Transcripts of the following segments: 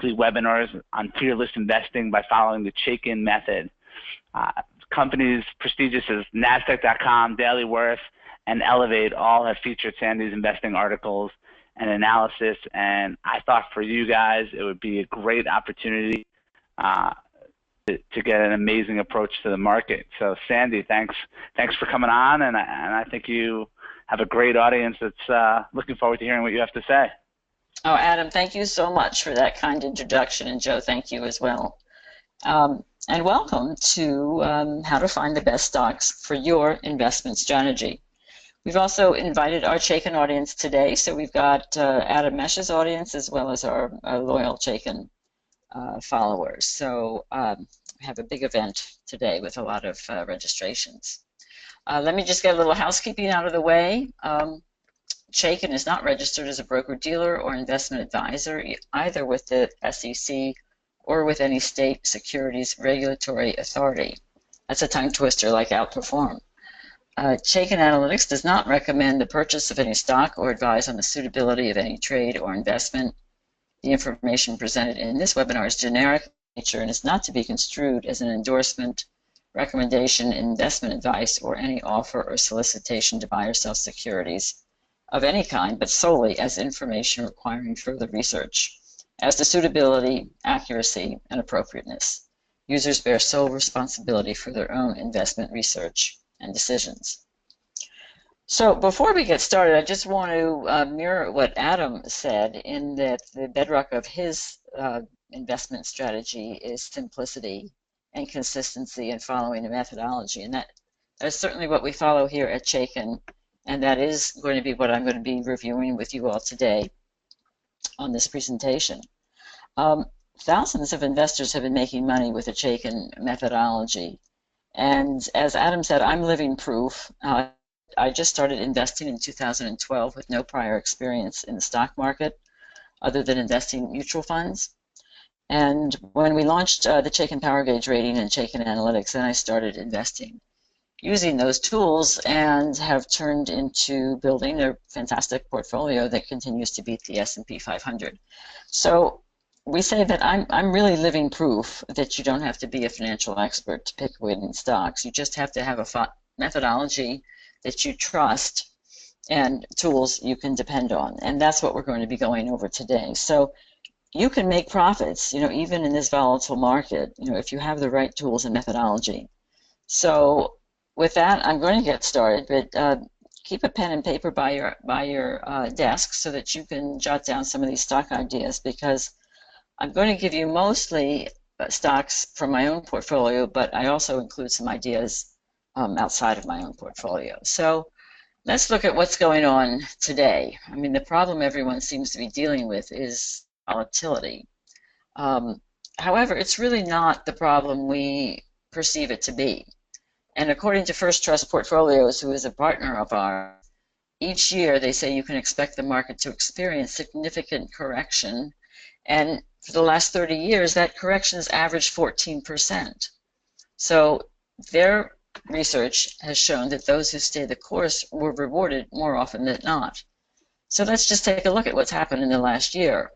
weekly webinars on fearless investing by following the Chaikin method. Companies prestigious as Nasdaq.com, Daily Worth, and Elevate all have featured Sandy's investing articles and analysis, and I thought for you guys it would be a great opportunity to get an amazing approach to the market. So Sandy, thanks for coming on, and I think you have a great audience that's looking forward to hearing what you have to say. Oh, Adam, thank you so much for that kind introduction, and Joe, thank you as well. And welcome to How to Find the Best Stocks for Your Investment Strategy. We've also invited our Chaikin audience today, so we've got Adam Mesh's audience as well as our loyal Chaikin followers. So we have a big event today with a lot of registrations. Let me just get a little housekeeping out of the way. Chaikin is not registered as a broker-dealer or investment advisor, either with the SEC or with any state securities regulatory authority. That's a tongue twister like Outperform. Chaikin Analytics does not recommend the purchase of any stock or advise on the suitability of any trade or investment. The information presented in this webinar is generic in nature and is not to be construed as an endorsement, recommendation, investment advice, or any offer or solicitation to buy or sell securities of any kind, but solely as information requiring further research as to suitability, accuracy, and appropriateness. Users bear sole responsibility for their own investment research and decisions. So before we get started, I just want to mirror what Adam said, in that the bedrock of his investment strategy is simplicity and consistency and following a methodology. And that is certainly what we follow here at Chaikin, and that is going to be what I'm going to be reviewing with you all today on this presentation. Thousands of investors have been making money with the Chaikin methodology. And as Adam said, I'm living proof. I just started investing in 2012 with no prior experience in the stock market other than investing in mutual funds. And when we launched the Chaikin Power Gauge rating and Chaikin Analytics, then I started investing using those tools and have turned into building a fantastic portfolio that continues to beat the S&P 500. So we say that I'm really living proof that you don't have to be a financial expert to pick winning stocks. You just have to have a methodology that you trust and tools you can depend on. And that's what we're going to be going over today. So you can make profits, even in this volatile market, if you have the right tools and methodology. So with that, I'm going to get started, but keep a pen and paper by your desk so that you can jot down some of these stock ideas, because I'm going to give you mostly stocks from my own portfolio, but I also include some ideas outside of my own portfolio. So let's look at what's going on today. I mean, the problem everyone seems to be dealing with is volatility. However, it's really not the problem we perceive it to be. And according to First Trust Portfolios, who is a partner of ours, each year they say you can expect the market to experience significant correction. And for the last 30 years, that correction has averaged 14%. So their research has shown that those who stay the course were rewarded more often than not. So let's just take a look at what's happened in the last year.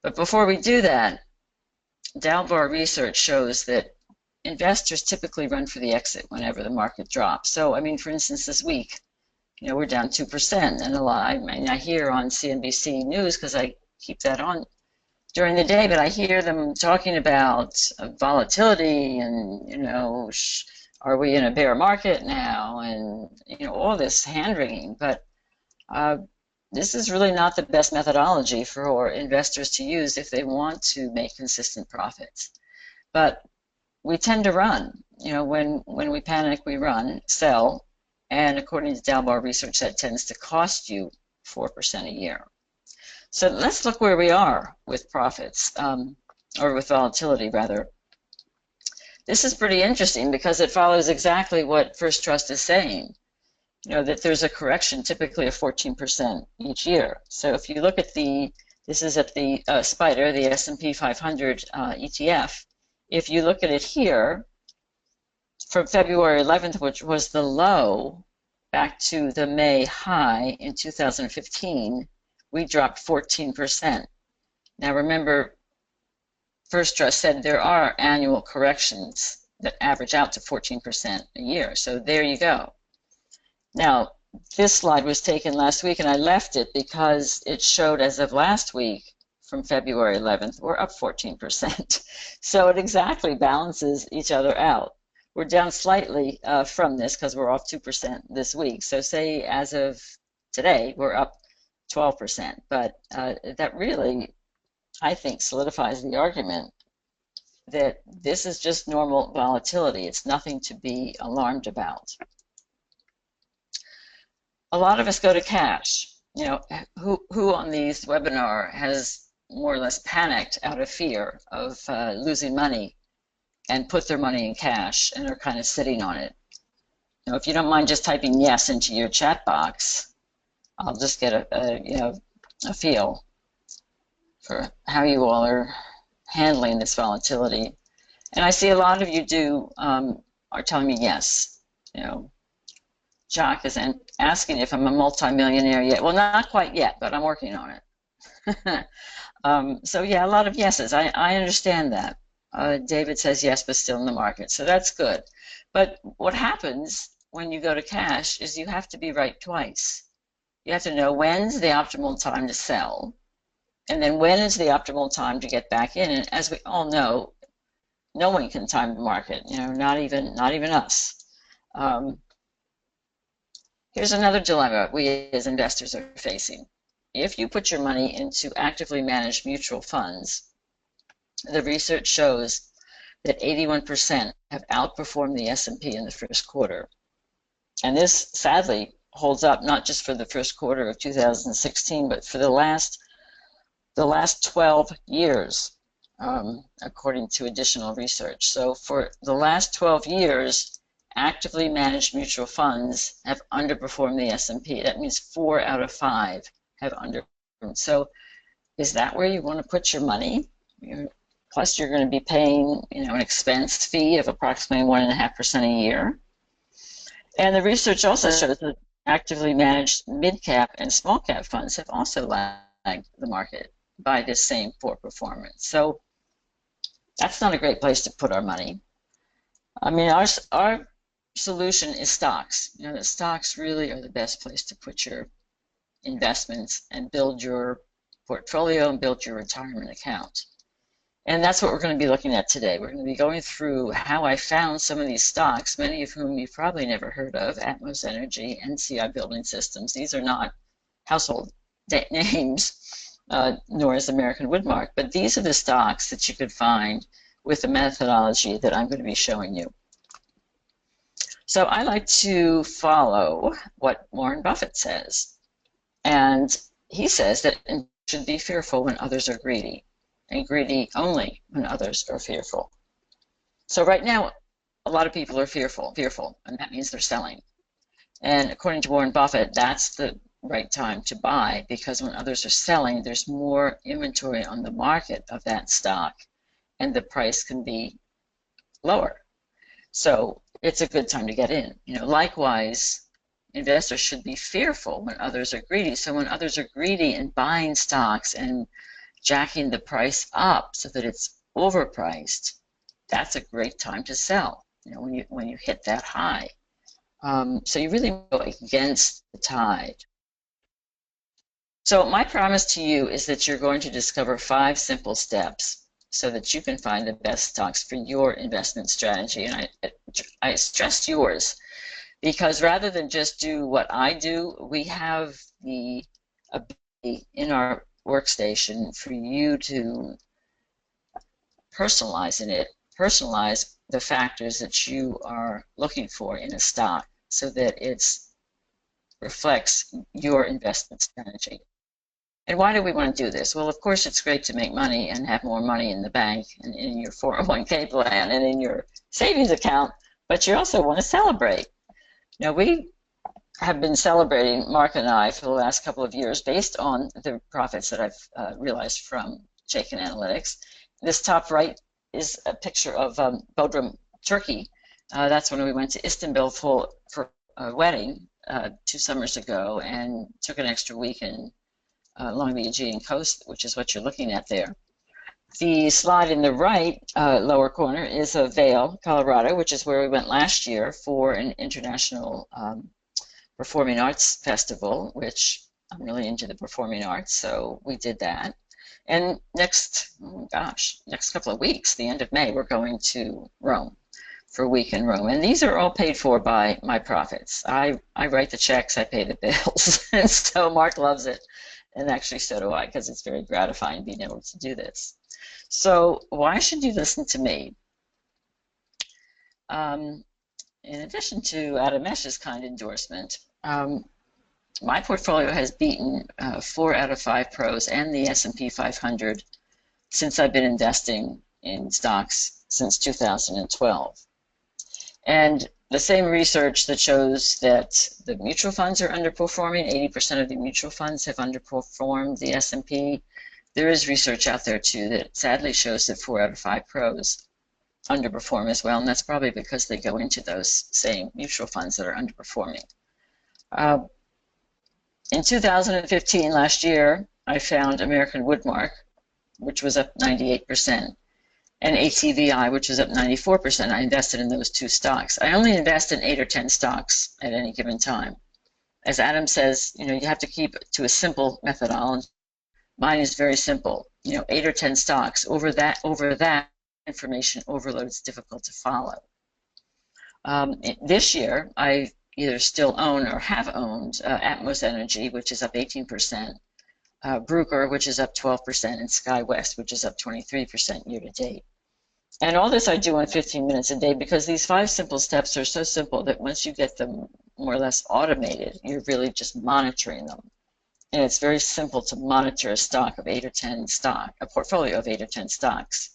But before we do that, Dalbar research shows that investors typically run for the exit whenever the market drops. So, I mean, for instance, this week, we're down 2%, and I hear on CNBC News, because I keep that on during the day, but I hear them talking about volatility and, are we in a bear market now, and, all this hand-wringing. But this is really not the best methodology for investors to use if they want to make consistent profits. But we tend to run. When we panic, we run, sell, and according to Dalbar research, that tends to cost you 4% a year. So let's look where we are with profits, or with volatility, rather. This is pretty interesting because it follows exactly what First Trust is saying, that there's a correction typically of 14% each year. So if you look at this is at the SPDR, the S&P 500 ETF. If you look at it here, from February 11th, which was the low, back to the May high in 2015, we dropped 14%. Now remember, First Trust said there are annual corrections that average out to 14% a year. So there you go. Now, this slide was taken last week, and I left it because it showed as of last week, from February 11th, we're up 14%. So it exactly balances each other out. We're down slightly from this because we're off 2% this week. So say as of today, we're up 12%. But that really, I think, solidifies the argument that this is just normal volatility. It's nothing to be alarmed about. A lot of us go to cash. You know, who on these webinar has more or less panicked out of fear of losing money and put their money in cash and are kind of sitting on it? You know, if you don't mind just typing yes into your chat box, I'll just get a feel for how you all are handling this volatility. And I see a lot of you are telling me yes. You know, Jock is asking if I'm a multimillionaire yet. Well, not quite yet, but I'm working on it. So yeah, a lot of yeses. I understand that. David says yes, but still in the market. So that's good. But what happens when you go to cash is you have to be right twice. You have to know when's the optimal time to sell, and then when is the optimal time to get back in. And as we all know, no one can time the market. You know, not even us. Here's another dilemma we as investors are facing. If you put your money into actively managed mutual funds, the research shows that 81% have outperformed the S&P in the first quarter. And this sadly holds up not just for the first quarter of 2016, but for the last 12 years, according to additional research. So for the last 12 years, actively managed mutual funds have underperformed the S&P. That means 4 out of 5 have underperformed. So is that where you want to put your money? Plus you're going to be paying, you know, an expense fee of approximately 1.5% a year. And the research also shows that actively managed mid-cap and small-cap funds have also lagged the market by this same poor performance. So that's not a great place to put our money. I mean, our solution is stocks. You know, the stocks really are the best place to put your investments and build your portfolio and build your retirement account. And that's what we're going to be looking at today. We're going to be going through how I found some of these stocks, many of whom you've probably never heard of: Atmos Energy, NCI Building Systems. These are not household names, nor is American Woodmark, but these are the stocks that you could find with the methodology that I'm going to be showing you. So I like to follow what Warren Buffett says. And he says that you should be fearful when others are greedy, and greedy only when others are fearful. So right now, a lot of people are fearful, and that means they're selling. And according to Warren Buffett, that's the right time to buy, because when others are selling, there's more inventory on the market of that stock, and the price can be lower. So it's a good time to get in. You know, likewise, investors should be fearful when others are greedy. So when others are greedy and buying stocks and jacking the price up so that it's overpriced, that's a great time to sell. You know, when you hit that high. So you really go against the tide. So my promise to you is that you're going to discover 5 simple steps so that you can find the best stocks for your investment strategy. And I stress yours, because rather than just do what I do, we have the ability in our workstation for you to personalize the factors that you are looking for in a stock so that it reflects your investment strategy. And why do we want to do this? Well, of course, it's great to make money and have more money in the bank and in your 401k plan and in your savings account, but you also want to celebrate. Now, we have been celebrating, Mark and I, for the last couple of years based on the profits that I've realized from Chaikin Analytics. This top right is a picture of Bodrum, Turkey. That's when we went to Istanbul for a wedding 2 summers ago and took an extra week in along the Aegean coast, which is what you're looking at there. The slide in the right lower corner is of Vail, Colorado, which is where we went last year for an international performing arts festival, which I'm really into the performing arts, so we did that. And next couple of weeks, the end of May, we're going to Rome for a week in Rome. And these are all paid for by my profits. I write the checks, I pay the bills, and so Mark loves it. And actually so do I, because it's very gratifying being able to do this. So why should you listen to me? In addition to Adamesh's kind endorsement, my portfolio has beaten 4 out of 5 pros and the S&P 500 since I've been investing in stocks since 2012. And the same research that shows that the mutual funds are underperforming, 80% of the mutual funds have underperformed the S&P. There is research out there too that sadly shows that 4 out of 5 pros underperform as well, and that's probably because they go into those same mutual funds that are underperforming. In 2015, last year, I found American Woodmark, which was up 98%, and ATVI, which was up 94%. I invested in those 2 stocks. I only invest in 8 or 10 stocks at any given time. As Adam says, you have to keep to a simple methodology. Mine is very simple. 8 or 10 stocks. Over that information overload is difficult to follow. This year, I either still own or have owned Atmos Energy, which is up 18%, Bruker, which is up 12%, and SkyWest, which is up 23% year to date. And all this I do in 15 minutes a day because these 5 simple steps are so simple that once you get them more or less automated, you're really just monitoring them. And it's very simple to monitor a stock of 8 or 10 a portfolio of 8 or 10 stocks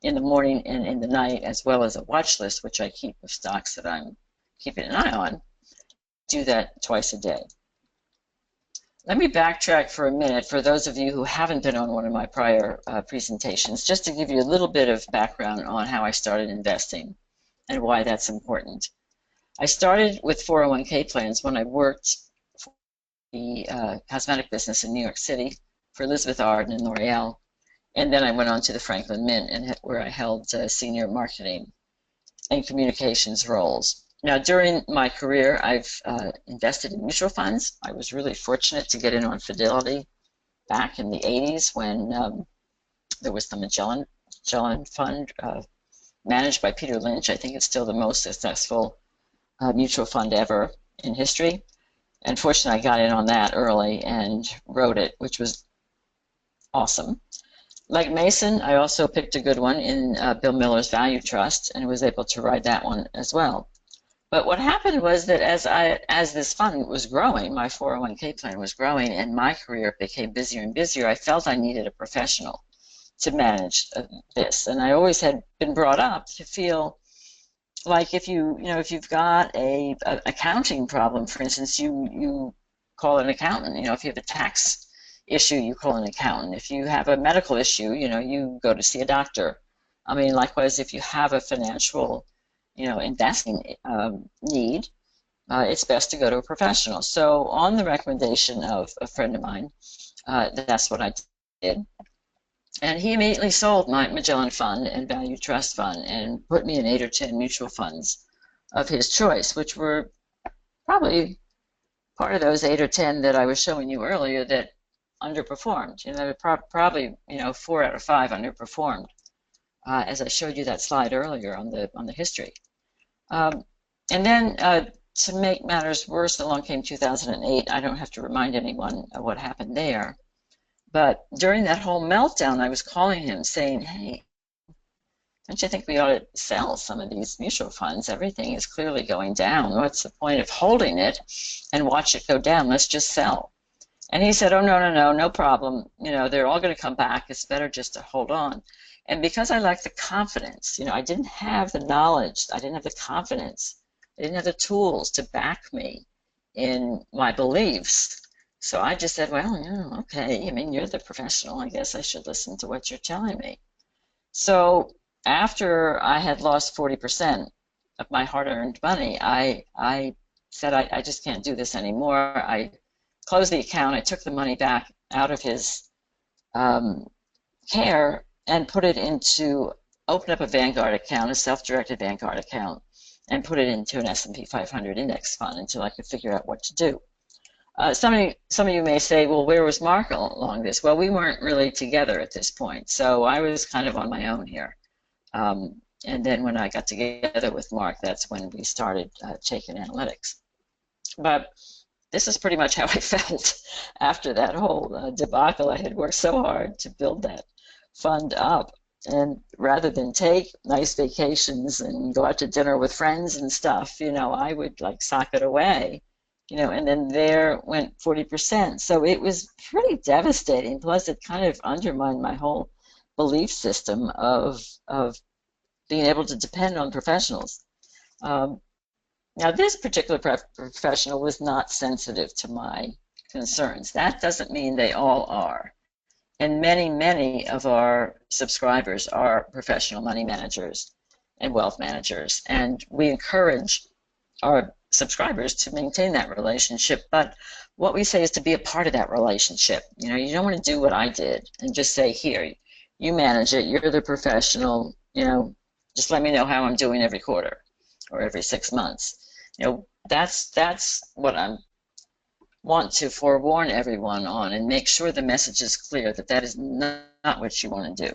in the morning and in the night, as well as a watch list, which I keep of stocks that I'm keeping an eye on. Do that twice a day. Let me backtrack for a minute for those of you who haven't been on one of my prior presentations, just to give you a little bit of background on how I started investing and why that's important. I started with 401k plans when I worked for the cosmetic business in New York City for Elizabeth Arden and L'Oreal, and then I went on to the Franklin Mint, where I held senior marketing and communications roles. Now, during my career, I've invested in mutual funds. I was really fortunate to get in on Fidelity back in the 80s when there was the Magellan Fund managed by Peter Lynch. I think it's still the most successful mutual fund ever in history. And fortunately, I got in on that early and wrote it, which was awesome. Like Mason, I also picked a good one in Bill Miller's Value Trust and was able to ride that one as well. But what happened was that as this fund was growing, my 401k plan was growing, and my career became busier and busier, I felt I needed a professional to manage this. And I always had been brought up to feel like if you've got a accounting problem, for instance, you call an accountant. If you have a tax issue, you call an accountant. If you have a medical issue, you go to see a doctor. I mean, likewise, if you have a financial investing need, it's best to go to a professional. So on the recommendation of a friend of mine, that's what I did. And he immediately sold my Magellan Fund and Value Trust Fund and put me in 8 or 10 mutual funds of his choice, which were probably part of those 8 or 10 that I was showing you earlier that underperformed. Probably 4 out of 5 underperformed, as I showed you that slide earlier on the history. And then to make matters worse, along came 2008. I don't have to remind anyone of what happened there. But during that whole meltdown, I was calling him saying, hey, don't you think we ought to sell some of these mutual funds? Everything is clearly going down. What's the point of holding it and watch it go down? Let's just sell. And he said, oh, no problem. They're all going to come back. It's better just to hold on. And because I lacked the confidence, I didn't have the knowledge, I didn't have the confidence, I didn't have the tools to back me in my beliefs. So I just said, well, okay, you're the professional. I guess I should listen to what you're telling me. So after I had lost 40% of my hard-earned money, I said, I just can't do this anymore. I closed the account. I took the money back out of his care and put it into, opened up a Vanguard account, a self-directed Vanguard account, and put it into an S&P 500 index fund until I could figure out what to do. Some of you may say, well, where was Mark along this? Well, we weren't really together at this point, so I was kind of on my own here. And then when I got together with Mark, that's when we started Chaikin Analytics. But this is pretty much how I felt after that whole debacle. I had worked so hard to build that fund up, and rather than take nice vacations and go out to dinner with friends and stuff, you know, I would like sock it away, you know, and then there went 40%. So it was pretty devastating. Plus, it kind of undermined my whole belief system of being able to depend on professionals. Now, this particular professional was not sensitive to my concerns. That doesn't mean they all are. And many of our subscribers are professional money managers and wealth managers. And we encourage our subscribers to maintain that relationship. But what we say is to be a part of that relationship. You know, you don't want to do what I did and just say, here, you manage it, you're the professional, you know, just let me know how I'm doing every quarter or every 6 months. You know, that's what I want to forewarn everyone on, and make sure the message is clear that that is not what you want to do.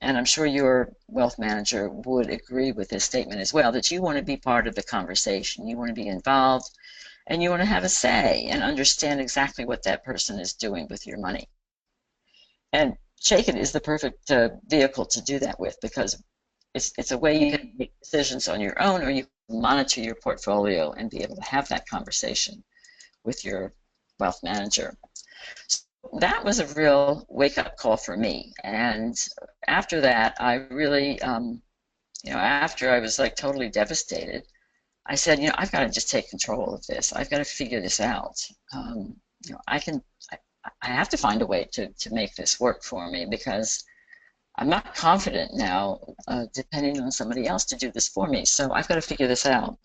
And I'm sure your wealth manager would agree with this statement as well, that you want to be part of the conversation, you want to be involved, and you want to have a say and understand exactly what that person is doing with your money. And Chaikin is the perfect vehicle to do that with, because it's a way you can make decisions on your own, or you can monitor your portfolio and be able to have that conversation with your wealth manager. So that was a real wake-up call for me. And after that, I really, you know, after I was like totally devastated, I said, you know, I've got to just take control of this. I've got to figure this out. You know, I have to find a way to make this work for me, because I'm not confident now, depending on somebody else to do this for me. So I've got to figure this out.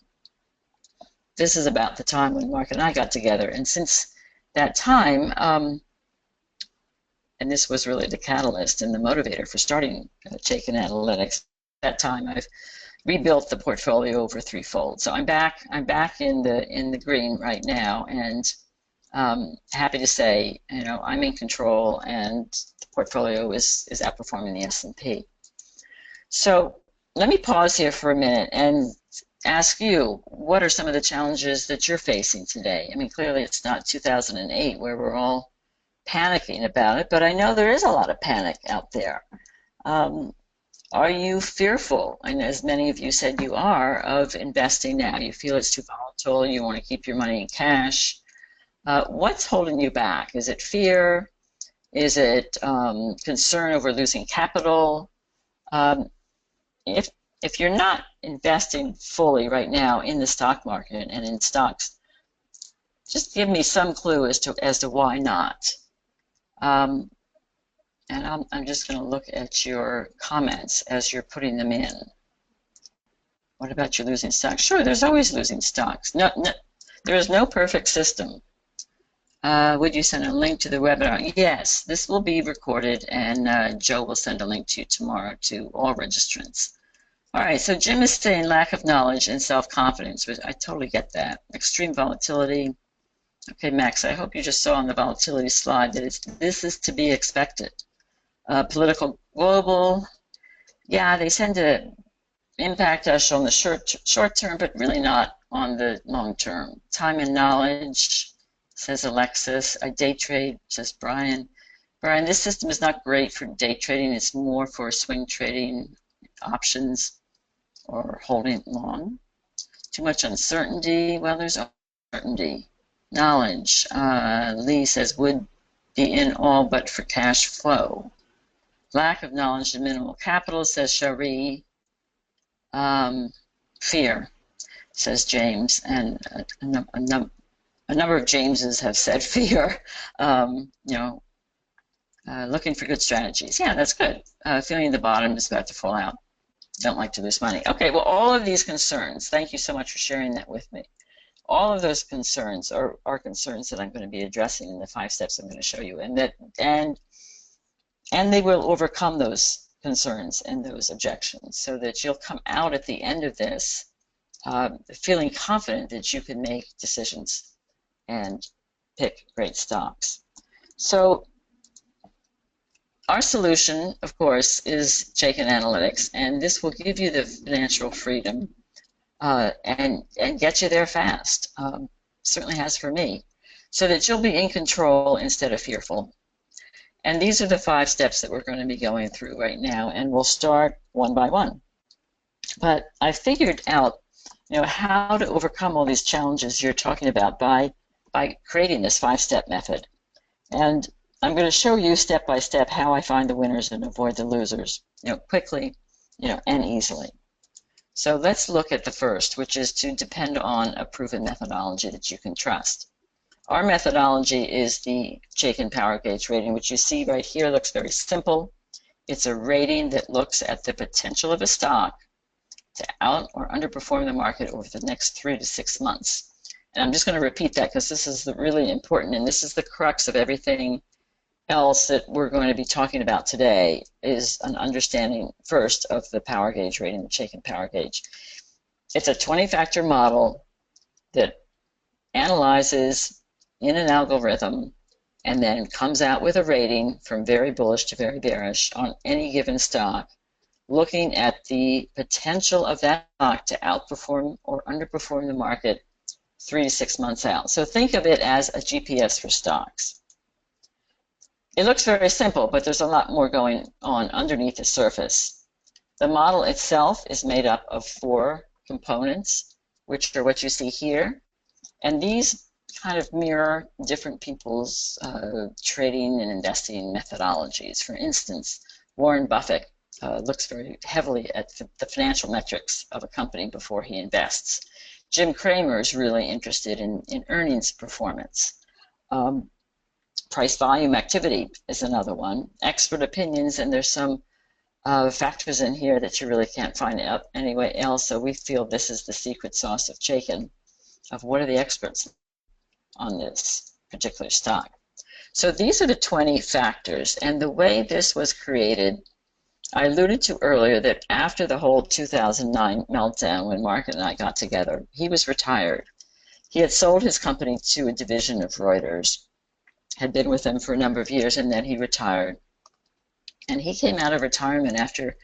This is about the time when Mark and I got together. And since that time, and this was really the catalyst and the motivator for starting Chaikin Analytics, at that time I've rebuilt the portfolio over threefold. So I'm back in the green right now, and happy to say, you know, I'm in control, and the portfolio is outperforming the S&P. So let me pause here for a minute and ask you, what are some of the challenges that you're facing today? I mean, clearly it's not 2008 where we're all panicking about it, but I know there is a lot of panic out there. Are you fearful, and as many of you said you are, of investing now? You feel it's too volatile, you want to keep your money in cash. What's holding you back? Is it fear? Is it concern over losing capital? If you're not investing fully right now in the stock market and in stocks, just give me some clue as to why not. And I'm just going to look at your comments as you're putting them in. What about you losing stocks? Sure, there's always losing stocks. No, there is no perfect system. Would you send a link to the webinar? Yes, this will be recorded, and Joe will send a link to you tomorrow to all registrants. All right, so Jim is saying lack of knowledge and self-confidence. I totally get that. Extreme volatility. Okay, Max, I hope you just saw on the volatility slide that this is to be expected. Political global, yeah, they tend to impact us on the short term, but really not on the long term. Time and knowledge, says Alexis. I day trade, says Brian. Brian, this system is not great for day trading. It's more for swing trading, options, or holding long. Too much uncertainty. Well, there's uncertainty. Knowledge. Lee says would be in all but for cash flow. Lack of knowledge and minimal capital, says Shari. Fear, says James, and a number of Jameses have said fear. You know, looking for good strategies. Yeah, that's good. Feeling the bottom is about to fall out. Don't like to lose money. Okay, well, all of these concerns, thank you so much for sharing that with me. All of those concerns are concerns that I'm going to be addressing in the 5 steps I'm going to show you, and they will overcome those concerns and those objections, so that you'll come out at the end of this feeling confident that you can make decisions and pick great stocks. So our solution, of course, is Chaikin Analytics, and this will give you the financial freedom and get you there fast. Certainly has for me, so that you'll be in control instead of fearful. And these are the 5 steps that we're going to be going through right now, and we'll start one by one. But I figured out, how to overcome all these challenges you're talking about by creating this 5-step method. And I'm going to show you step by step how I find the winners and avoid the losers, quickly, and easily. So let's look at the first, which is to depend on a proven methodology that you can trust. Our methodology is the Chaikin Power Gauge rating, which you see right here looks very simple. It's a rating that looks at the potential of a stock to out or underperform the market over the next 3 to 6 months. And I'm just going to repeat that because this is really important, and this is the crux of everything else that we're going to be talking about today, is an understanding first of the power gauge rating, the Chaikin Power Gauge. It's a 20-factor model that analyzes in an algorithm and then comes out with a rating from very bullish to very bearish on any given stock, looking at the potential of that stock to outperform or underperform the market 3 to 6 months out. So think of it as a GPS for stocks. It looks very simple, but there's a lot more going on underneath the surface. The model itself is made up of 4 components, which are what you see here, and these kind of mirror different people's trading and investing methodologies. For instance, Warren Buffett looks very heavily at the financial metrics of a company before he invests. Jim Cramer is really interested in earnings performance. Price volume activity is another one. Expert opinions, and there's some factors in here that you really can't find out anywhere else, so we feel this is the secret sauce of Chaikin, of what are the experts on this particular stock. So these are the 20 factors, and the way this was created, I alluded to earlier that after the whole 2009 meltdown, when Mark and I got together, he was retired. He had sold his company to a division of Reuters, had been with them for a number of years, and then he retired. And he came out of retirement after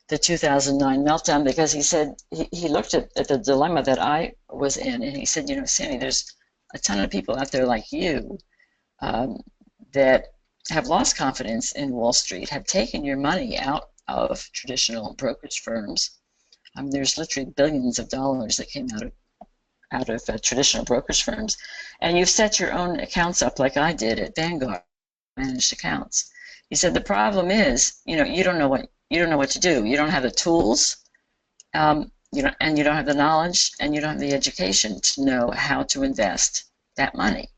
the 2009 meltdown because he said, he looked at the dilemma that I was in, and he said, Sandy, there's a ton of people out there like you that have lost confidence in Wall Street, have taken your money out of traditional brokerage firms. There's literally billions of dollars that came out of traditional brokerage firms, and you've set your own accounts up like I did at Vanguard, managed accounts. He said the problem is, you don't know what to do. You don't have the tools, and you don't have the knowledge, and you don't have the education to know how to invest that money.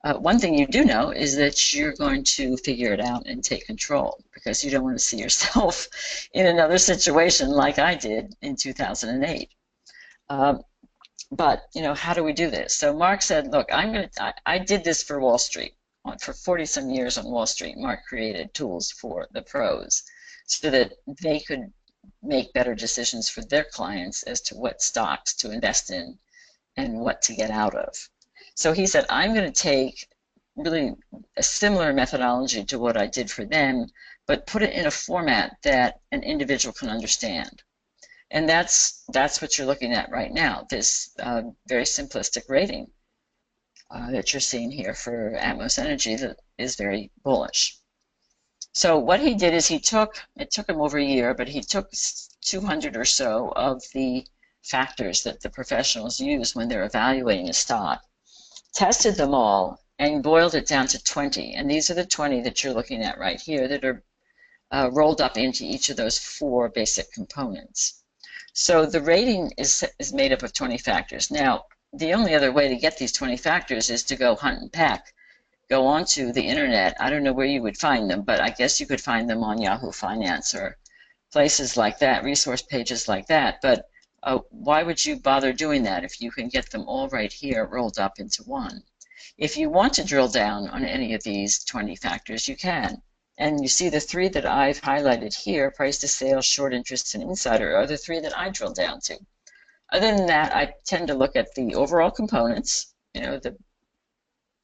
One thing you do know is that you're going to figure it out and take control, because you don't want to see yourself in another situation like I did in 2008. But how do we do this? So Mark said, look, I did this for Wall Street. For 40-some years on Wall Street, Mark created tools for the pros so that they could make better decisions for their clients as to what stocks to invest in and what to get out of. So he said, I'm going to take really a similar methodology to what I did for them, but put it in a format that an individual can understand. And that's what you're looking at right now, this very simplistic rating that you're seeing here for Atmos Energy that is very bullish. So what he did is it took him over a year, but he took 200 or so of the factors that the professionals use when they're evaluating a stock, tested them all, and boiled it down to 20. And these are the 20 that you're looking at right here that are rolled up into each of those 4 basic components. So the rating is made up of 20 factors. Now, the only other way to get these 20 factors is to go hunt and peck. Go onto the internet. I don't know where you would find them, but I guess you could find them on Yahoo Finance or places like that, resource pages like that. But Why would you bother doing that if you can get them all right here rolled up into one? If you want to drill down on any of these 20 factors, you can. And you see the three that I've highlighted here, price to sales, short interest, and insider, are the three that I drill down to. Other than that, I tend to look at the overall components, the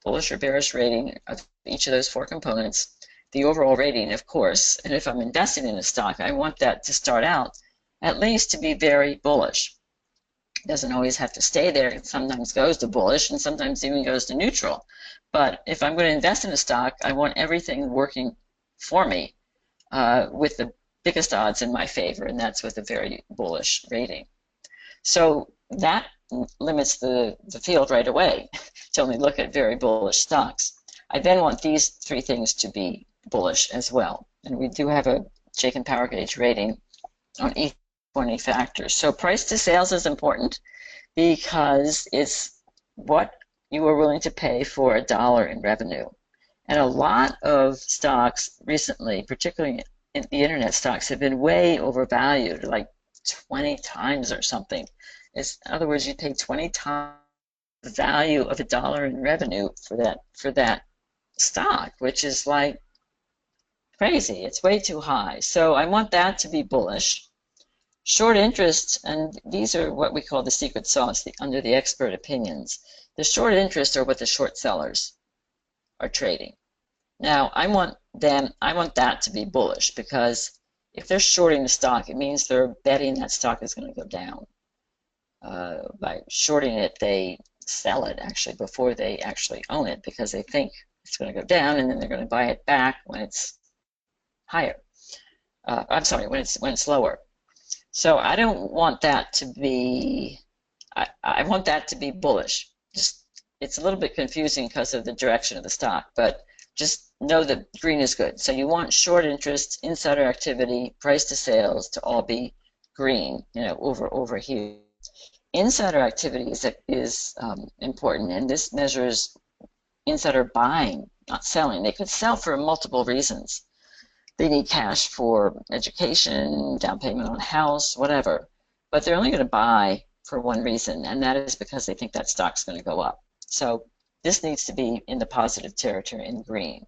bullish or bearish rating of each of those four components, the overall rating, of course, and if I'm investing in a stock, I want that to start out at least to be very bullish. It doesn't always have to stay there. It sometimes goes to bullish and sometimes even goes to neutral. But if I'm going to invest in a stock, I want everything working for me with the biggest odds in my favor, and that's with a very bullish rating. So that limits the field right away to only look at very bullish stocks. I then want these three things to be bullish as well. And we do have a Chaikin Power Gauge rating on each 20 factors. So price to sales is important because it's what you are willing to pay for $1 in revenue. And a lot of stocks recently, particularly in the internet stocks, have been way overvalued, like 20 times or something. In other words, you pay 20 times the value of $1 in revenue for that stock, which is like crazy. It's way too high. So I want that to be bullish. Short interest, and these are what we call the secret sauce under the expert opinions. The short interest are what the short sellers are trading. Now I want that to be bullish, because if they're shorting the stock, it means they're betting that stock is going to go down. By shorting it, they sell it actually before they actually own it, because they think it's going to go down, and then they're going to buy it back when it's higher. I'm sorry, when it's lower. So I don't want that to be. I want that to be bullish. Just it's a little bit confusing because of the direction of the stock, but just know that green is good. So you want short interest, insider activity, price to sales to all be green, over here. Insider activity is important, and this measures insider buying, not selling. They could sell for multiple reasons. They need cash for education, down payment on a house, whatever. But they're only going to buy for one reason, and that is because they think that stock's going to go up. So this needs to be in the positive territory in green.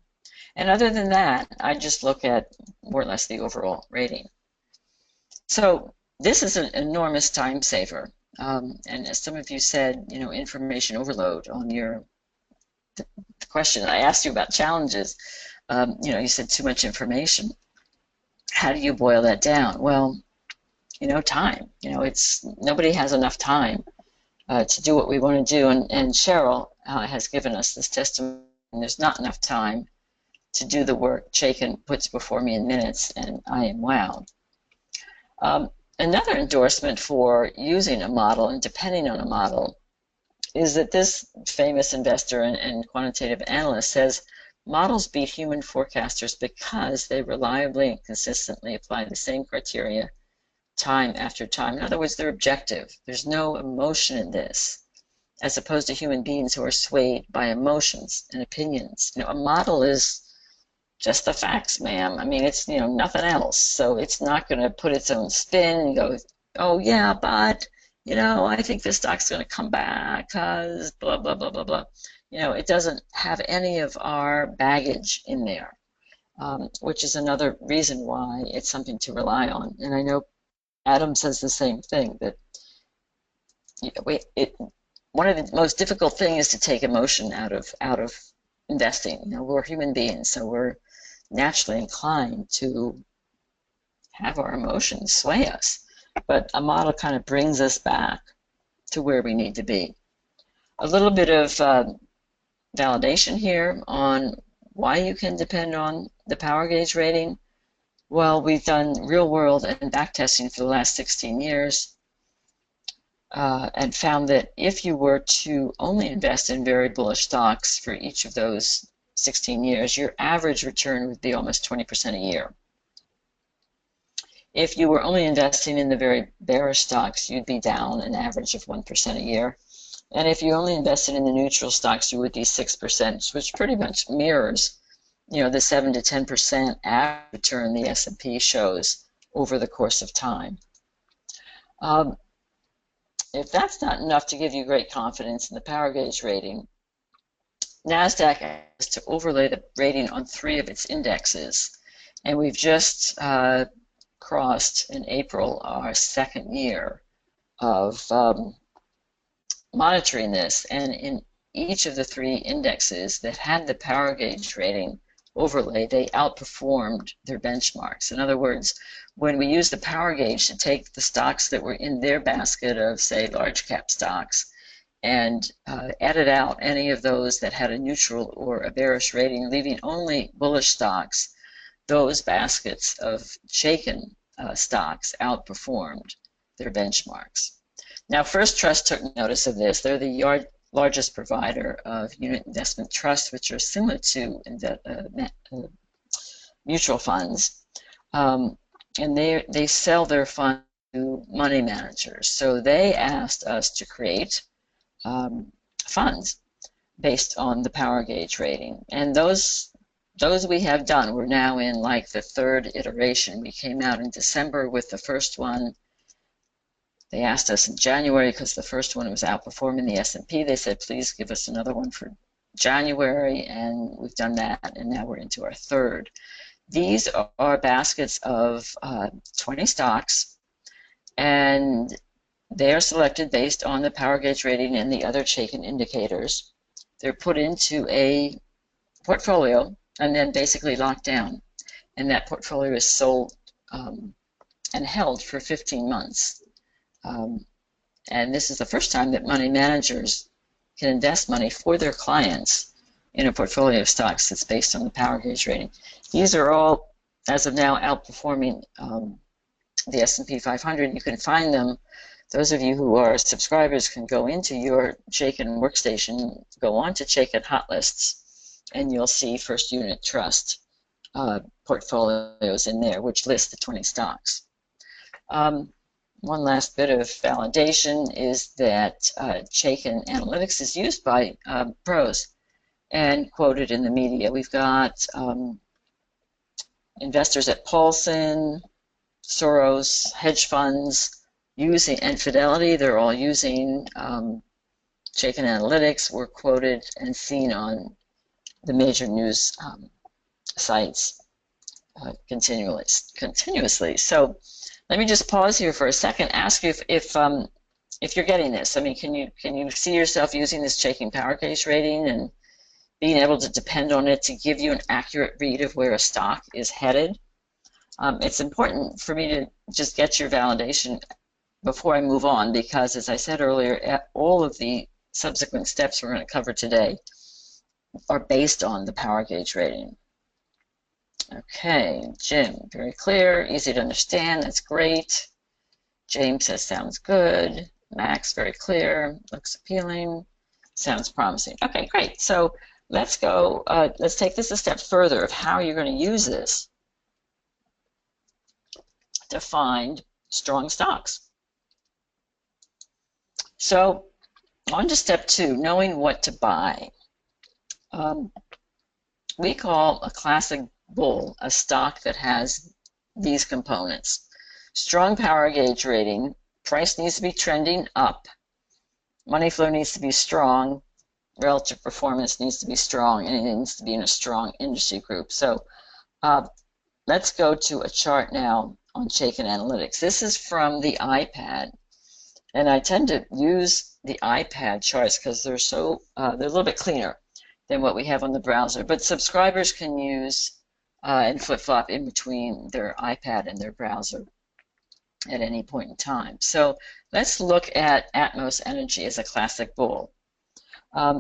And other than that, I just look at more or less the overall rating. So this is an enormous time saver. And as some of you said, information overload on the question I asked you about challenges. You said too much information. How do you boil that down? Well, time. Nobody has enough time to do what we want to do, and Cheryl has given us this testimony. There's not enough time to do the work Chaikin puts before me in minutes, and I am wowed. Another endorsement for using a model and depending on a model is that this famous investor and quantitative analyst says models beat human forecasters because they reliably and consistently apply the same criteria time after time. In other words, they're objective. There's no emotion in this, as opposed to human beings who are swayed by emotions and opinions. A model is just the facts, ma'am. I mean, it's, nothing else. So it's not going to put its own spin and go, oh, yeah, but, I think this stock's going to come back because blah, blah, blah, blah, blah. It doesn't have any of our baggage in there, which is another reason why it's something to rely on. And I know Adam says the same thing, that one of the most difficult things is to take emotion out of investing. We're human beings, so we're naturally inclined to have our emotions sway us. But a model kind of brings us back to where we need to be. A little bit of validation here on why you can depend on the power gauge rating. Well, we've done real world and back testing for the last 16 years and found that if you were to only invest in very bullish stocks for each of those 16 years, your average return would be almost 20% a year. If you were only investing in the very bearish stocks, you'd be down an average of 1% a year. And if you only invested in the neutral stocks, you would be 6%, which pretty much mirrors, the 7 to 10% average return the S&P shows over the course of time. if that's not enough to give you great confidence in the power gauge rating, Nasdaq has to overlay the rating on 3 of its indexes, and we've just crossed in April our 2nd year of monitoring this, and in each of the 3 indexes that had the power gauge rating overlay, they outperformed their benchmarks. In other words, when we use the power gauge to take the stocks that were in their basket of, say, large cap stocks and edit out any of those that had a neutral or a bearish rating, leaving only bullish stocks, those baskets of Chaikin stocks outperformed their benchmarks. Now, First Trust took notice of this. They're the largest provider of unit investment trusts, which are similar to mutual funds, and they sell their funds to money managers. So they asked us to create funds based on the power gauge rating, and those we have done. We're now in like the 3rd iteration. We came out in December with the first one. They asked us in January because the first one was outperforming the S&P. They said, please give us another one for January, and we've done that, and now we're into our 3rd. These are baskets of 20 stocks, and they are selected based on the power gauge rating and the other Chaikin indicators. They're put into a portfolio and then basically locked down, and that portfolio is sold and held for 15 months. And this is the first time that money managers can invest money for their clients in a portfolio of stocks that's based on the power gauge rating. These are all, as of now, outperforming the S&P 500. You can find them. Those of you who are subscribers can go into your Chaikin workstation, go on to Chaikin Hot Lists, and you'll see First Unit Trust portfolios in there, which list the 20 stocks. One last bit of validation is that Chaikin Analytics is used by pros and quoted in the media. We've got investors at Paulson, Soros, hedge funds, using, and Fidelity. They're all using Chaikin Analytics. We're quoted and seen on the major news sites continuously. So let me just pause here for a second, ask you if you're getting this. I mean, can you see yourself using this Chaikin power gauge rating and being able to depend on it to give you an accurate read of where a stock is headed? It's important for me to just get your validation before I move on, because as I said earlier, all of the subsequent steps we're going to cover today are based on the power gauge rating. Okay, Jim, very clear, easy to understand, that's great. James says, sounds good. Max, very clear, looks appealing, sounds promising. Okay, great. So let's go, let's take this a step further of how you're going to use this to find strong stocks. So on to step 2, knowing what to buy. We call a classic bull a stock that has these components. Strong power gauge rating, price needs to be trending up, money flow needs to be strong, relative performance needs to be strong, and it needs to be in a strong industry group. So let's go to a chart now on Chaikin Analytics. This is from the iPad, and I tend to use the iPad charts because they're so they're a little bit cleaner than what we have on the browser. But subscribers can use and flip-flop in between their iPad and their browser at any point in time. So let's look at Atmos Energy as a classic bull.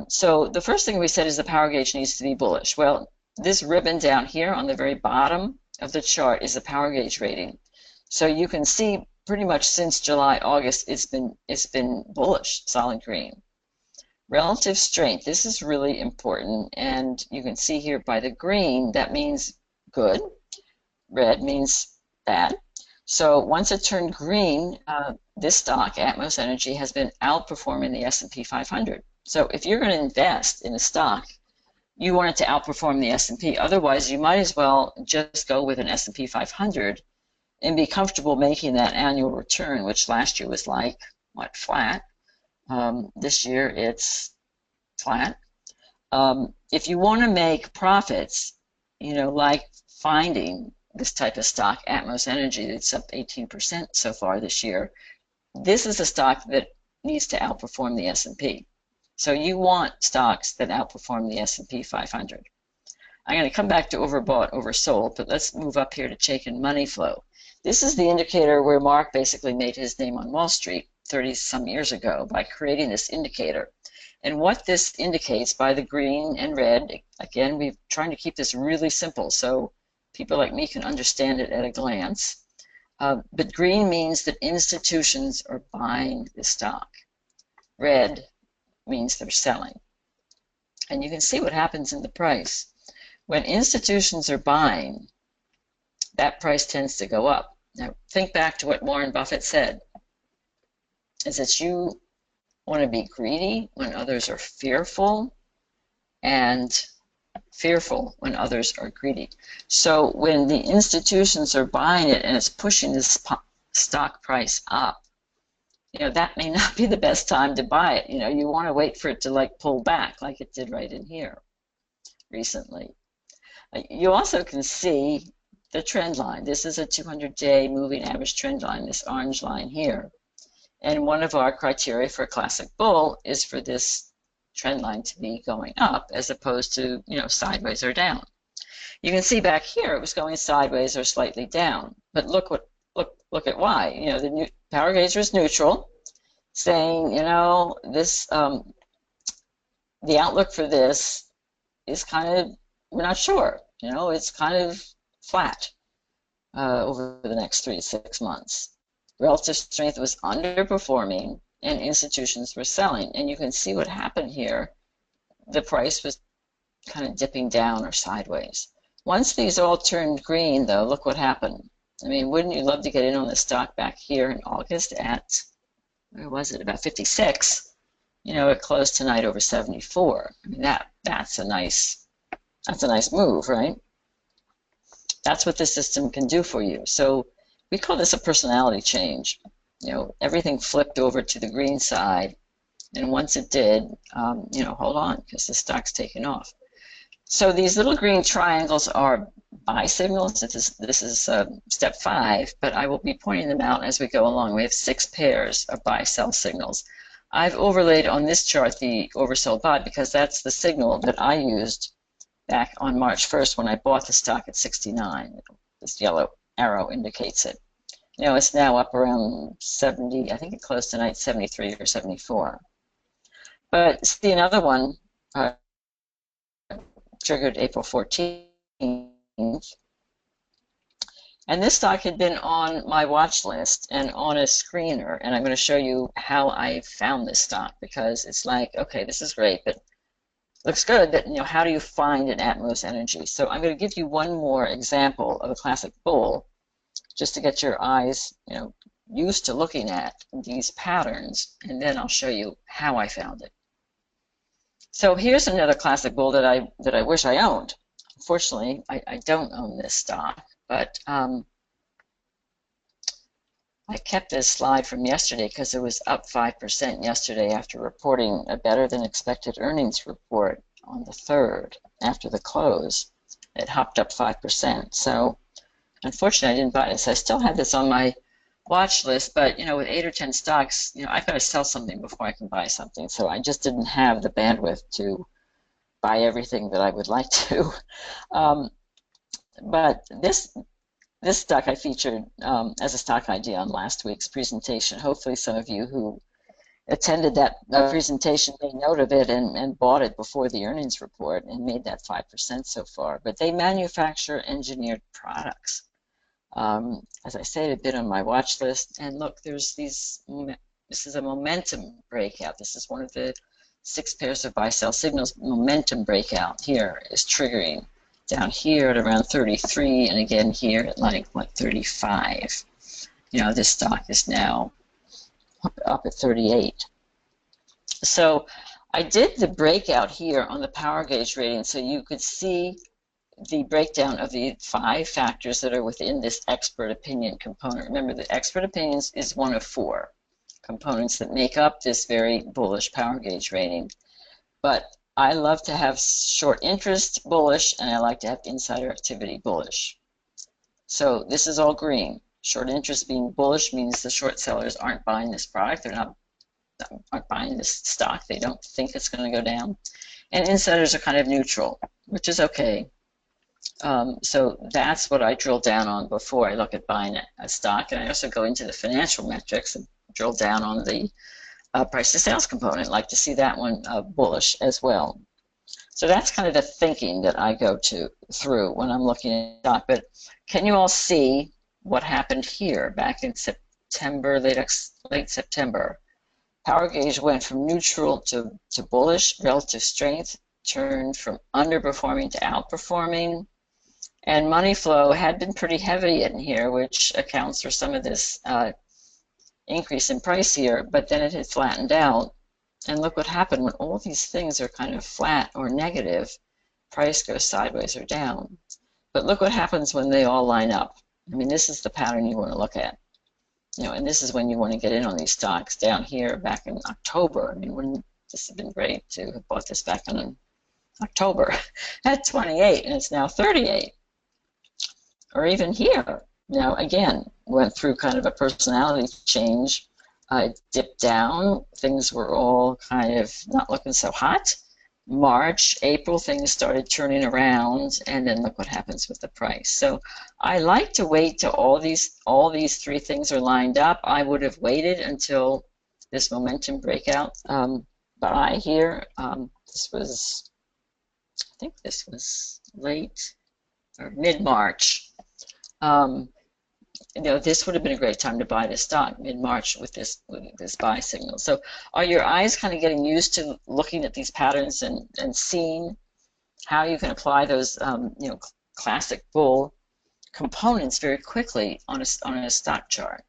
So the first thing we said is the power gauge needs to be bullish. Well, this ribbon down here on the very bottom of the chart is the power gauge rating. So you can see pretty much since July, August, it's been bullish, solid green. Relative strength, this is really important, and you can see here by the green, that means good. Red means bad. So once it turned green, this stock, Atmos Energy, has been outperforming the S&P 500. So if you're going to invest in a stock, you want it to outperform the S&P. Otherwise, you might as well just go with an S&P 500 and be comfortable making that annual return, which last year was like, what, flat? This year it's flat. If you want to make profits, like finding this type of stock, Atmos Energy, that's up 18% so far this year, this is a stock that needs to outperform the S&P. So you want stocks that outperform the S&P 500. I'm going to come back to overbought, oversold, but let's move up here to Chaikin Money Flow. This is the indicator where Mark basically made his name on Wall Street 30-some years ago by creating this indicator. And what this indicates by the green and red, again, we're trying to keep this really simple so people like me can understand it at a glance. But green means that institutions are buying the stock. Red means they're selling. And you can see what happens in the price. When institutions are buying, that price tends to go up. Now, think back to what Warren Buffett said, is that you want to be greedy when others are fearful, and fearful when others are greedy. So when the institutions are buying it and it's pushing this stock price up, that may not be the best time to buy it. You want to wait for it to pull back like it did right in here recently. You also can see the trend line. This is a 200-day moving average trend line, this orange line here. And one of our criteria for a classic bull is for this trend line to be going up as opposed to, sideways or down. You can see back here it was going sideways or slightly down. But look at why. The power gauge was neutral, saying, this the outlook for this is kind of, we're not sure. It's kind of flat over the next 3 to 6 months. Relative strength was underperforming and institutions were selling. And you can see what happened here. The price was kind of dipping down or sideways. Once these all turned green, though, look what happened. I mean, wouldn't you love to get in on the stock back here in August at, where was it, about 56? It closed tonight over 74. I mean, that's a nice move, right? That's what the system can do for you. So we call this a personality change. Everything flipped over to the green side, and once it did, hold on, because the stock's taken off. So these little green triangles are buy signals. This is step 5, but I will be pointing them out as we go along. We have 6 pairs of buy-sell signals. I've overlaid on this chart the oversold buy because that's the signal that I used back on March 1st when I bought the stock at 69. This yellow arrow indicates it. It's now up around 70. I think it closed tonight 73 or 74. But see, another one triggered April 14th. And this stock had been on my watch list and on a screener. And I'm going to show you how I found this stock, because it's like, okay, this is great, but looks good, but how do you find an Atmos Energy? So I'm going to give you one more example of a classic bull, just to get your eyes, used to looking at these patterns, and then I'll show you how I found it. So here's another classic bull that I wish I owned. Unfortunately, I don't own this stock, but I kept this slide from yesterday because it was up 5% yesterday after reporting a better than expected earnings report on the 3rd after the close. It hopped up 5%. So unfortunately, I didn't buy this. I still have this on my watch list, but with 8 or 10 stocks, I've got to sell something before I can buy something. So I just didn't have the bandwidth to buy everything that I would like to. But this stock I featured as a stock idea on last week's presentation. Hopefully some of you who attended that presentation made note of it and bought it before the earnings report and made that 5% so far. But they manufacture engineered products. As I say, they've been on my watch list. And look, there's this is a momentum breakout. This is one of the 6 pairs of buy-sell signals. Momentum breakout here is triggering down here at around 33, and again here at like 35. This stock is now up at 38. So I did the breakout here on the power gauge rating so you could see the breakdown of the 5 factors that are within this expert opinion component. Remember, the expert opinions is one of 4. components that make up this very bullish power gauge rating. But I love to have short interest bullish, and I like to have insider activity bullish. So this is all green. Short interest being bullish means the short sellers aren't buying this product. They're aren't buying this stock. They don't think it's going to go down. And insiders are kind of neutral, which is okay. So that's what I drill down on before I look at buying a stock. And I also go into the financial metrics and drill down on the price to sales component. I'd like to see that one bullish as well. So that's kind of the thinking that I go through when I'm looking at stock. But can you all see what happened here back in September, late September? Power gauge went from neutral to bullish, relative strength, turned from underperforming to outperforming, and money flow had been pretty heavy in here, which accounts for some of this increase in price here, but then it had flattened out. And look what happened when all these things are kind of flat or negative, price goes sideways or down. But look what happens when they all line up. I mean, this is the pattern you want to look at. You know, and this is when you want to get in on these stocks down here back in October. I mean, wouldn't this have been great to have bought this back in October at 28 and it's now 38? Or even here. Now, again, went through kind of a personality change, dipped down, things were all kind of not looking so hot. March, April, things started turning around, and then look what happens with the price. So I like to wait till all these three things are lined up. I would have waited until this momentum breakout buy here. This was, I think this was late or mid-March. You know, this would have been a great time to buy this stock mid-March with this buy signal. So are your eyes kind of getting used to looking at these patterns and seeing how you can apply those you know, classic bull components very quickly on a stock chart?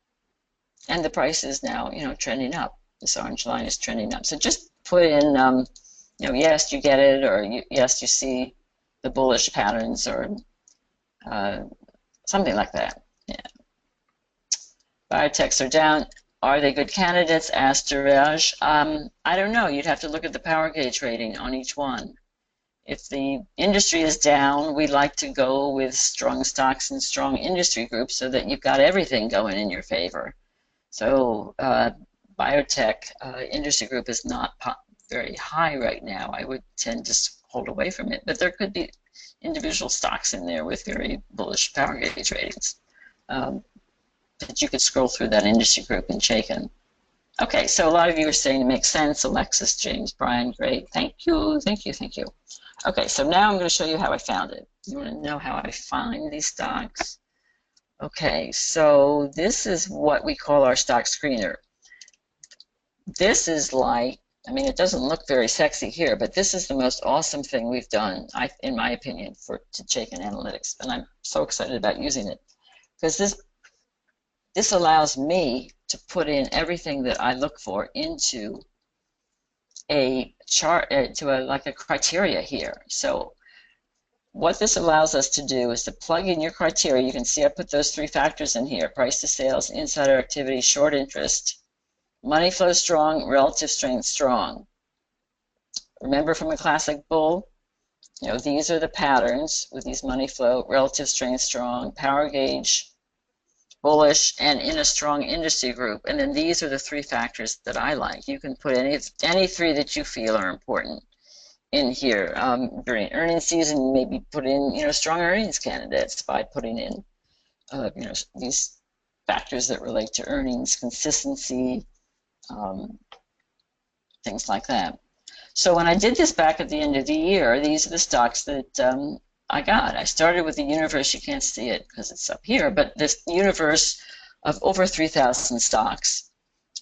And the price is now, you know, trending up. This orange line is trending up. So just put in you know, yes, you get it, or yes, you see the bullish patterns, or something like that. Yeah. Biotechs are down. Are they good candidates? Asked Duraj. I don't know. You'd have to look at the power gauge rating on each one. If the industry is down, we like to go with strong stocks and strong industry groups so that you've got everything going in your favor. So biotech industry group is not very high right now. I would tend to hold away from it. But there could be individual stocks in there with very bullish power gauge ratings. That you could scroll through that industry group in Chaikin. Okay, so a lot of you are saying it makes sense. Alexis, James, Brian, great. Thank you, thank you, thank you. Okay, so now I'm going to show you how I found it. You want to know how I find these stocks? Okay, so this is what we call our stock screener. This is like, I mean, it doesn't look very sexy here, but this is the most awesome thing we've done, in my opinion, to Chaikin Analytics, and I'm so excited about using it because this allows me to put in everything that I look for into a chart, like a criteria here. So what this allows us to do is to plug in your criteria. You can see I put those three factors in here: price to sales, insider activity, short interest, money flow strong, relative strength strong. Remember from a classic bull, you know, these are the patterns with these money flow, relative strength strong, power gauge, bullish, and in a strong industry group. And then these are the three factors that I like. You can put any three that you feel are important in here. During earnings season, maybe put in, you know, strong earnings candidates by putting in you know, these factors that relate to earnings, consistency, things like that. So when I did this back at the end of the year, these are the stocks that I got. I started with the universe. You can't see it because it's up here, but this universe of over 3,000 stocks.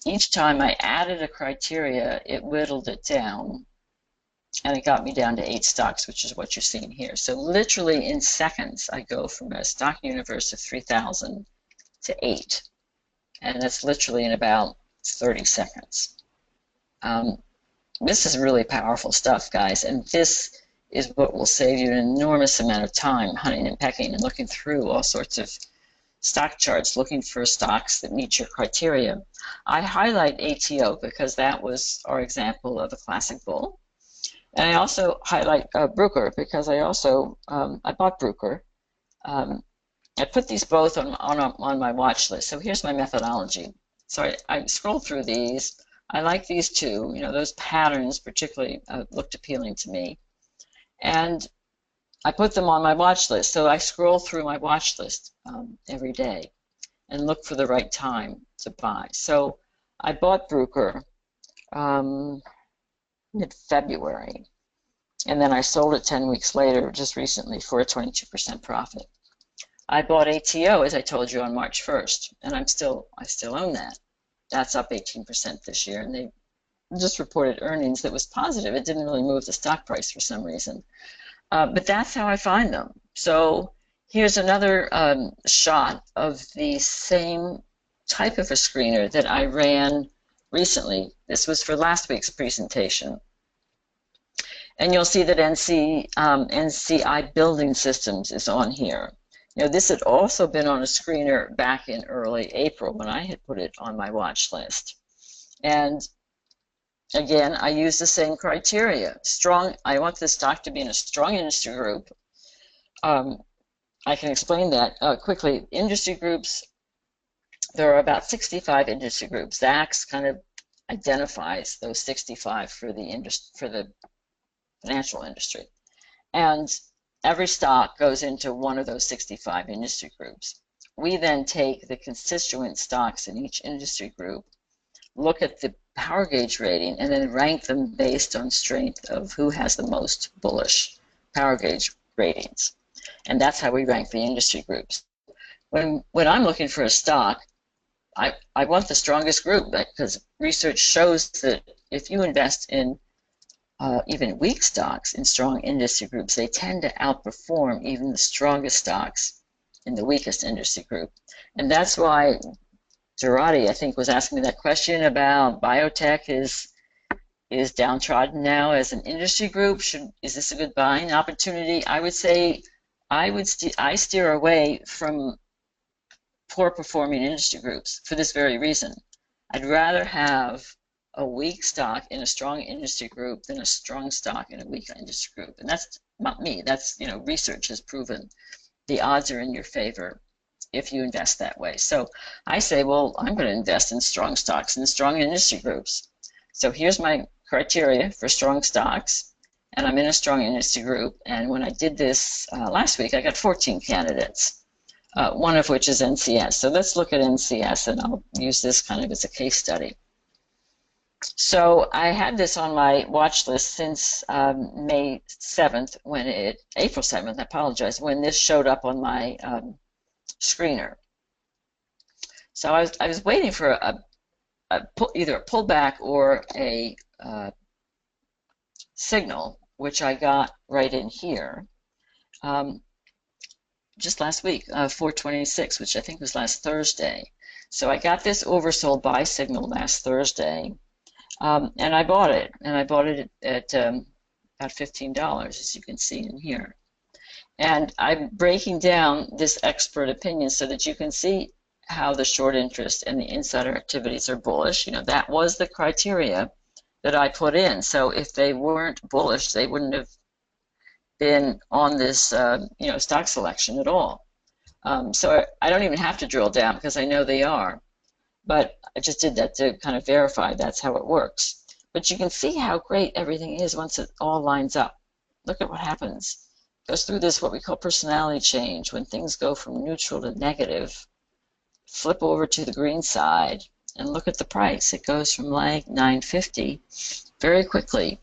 Each time I added a criteria, it whittled it down, and it got me down to 8 stocks, which is what you're seeing here. So literally in seconds, I go from a stock universe of 3,000 to 8, and that's literally in about 30 seconds. This is really powerful stuff, guys, and this is what will save you an enormous amount of time hunting and pecking and looking through all sorts of stock charts looking for stocks that meet your criteria. I highlight ATO because that was our example of a classic bull. And I also highlight Bruker because I also, I bought Bruker. I put these both on my watch list. So here's my methodology. So I scrolled through these. I like these two. You know, those patterns particularly looked appealing to me. And I put them on my watch list. So I scroll through my watch list every day and look for the right time to buy. So I bought Bruker mid-February, and then I sold it 10 weeks later, just recently, for a 22% profit. I bought ATO, as I told you, on March 1st, and I still own that. That's up 18% this year, and they just reported earnings that was positive. It didn't really move the stock price for some reason. But that's how I find them. So here's another shot of the same type of a screener that I ran recently. This was for last week's presentation. And you'll see that NCI Building Systems is on here. You know, this had also been on a screener back in early April when I had put it on my watch list. And again, I use the same criteria. I want this stock to be in a strong industry group. I can explain that quickly. Industry groups, there are about 65 industry groups. ZAX kind of identifies those 65 for the financial industry. And every stock goes into one of those 65 industry groups. We then take the constituent stocks in each industry group, look at the power gauge rating, and then rank them based on strength of who has the most bullish power gauge ratings. And that's how we rank the industry groups. When I'm looking for a stock, I want the strongest group, because research shows that if you invest in even weak stocks in strong industry groups, they tend to outperform even the strongest stocks in the weakest industry group. And that's why Gerardi, I think, was asking me that question about biotech is downtrodden now as an industry group. Is this a good buying opportunity? I would say I steer away from poor performing industry groups for this very reason. I'd rather have a weak stock in a strong industry group than a strong stock in a weak industry group. And that's not me. That's, you know, research has proven the odds are in your favor if you invest that way. So I say, well, I'm going to invest in strong stocks in strong industry groups. So here's my criteria for strong stocks, and I'm in a strong industry group. And when I did this last week, I got 14 candidates, one of which is NCS. So let's look at NCS, and I'll use this kind of as a case study. So I had this on my watch list since May 7th, April 7th, I apologize, when this showed up on my screener. So I was waiting for either a pullback or a signal, which I got right in here just last week, 426, which I think was last Thursday. So I got this oversold buy signal last Thursday. And I bought it, at about $15, as you can see in here. And I'm breaking down this expert opinion so that you can see how the short interest and the insider activities are bullish. You know, that was the criteria that I put in. So if they weren't bullish, they wouldn't have been on this, you know, stock selection at all. So I don't even have to drill down because I know they are. But I just did that to kind of verify that's how it works. But you can see how great everything is once it all lines up. Look at what happens. It goes through this, what we call personality change, when things go from neutral to negative. Flip over to the green side and look at the price. It goes from like 950 very quickly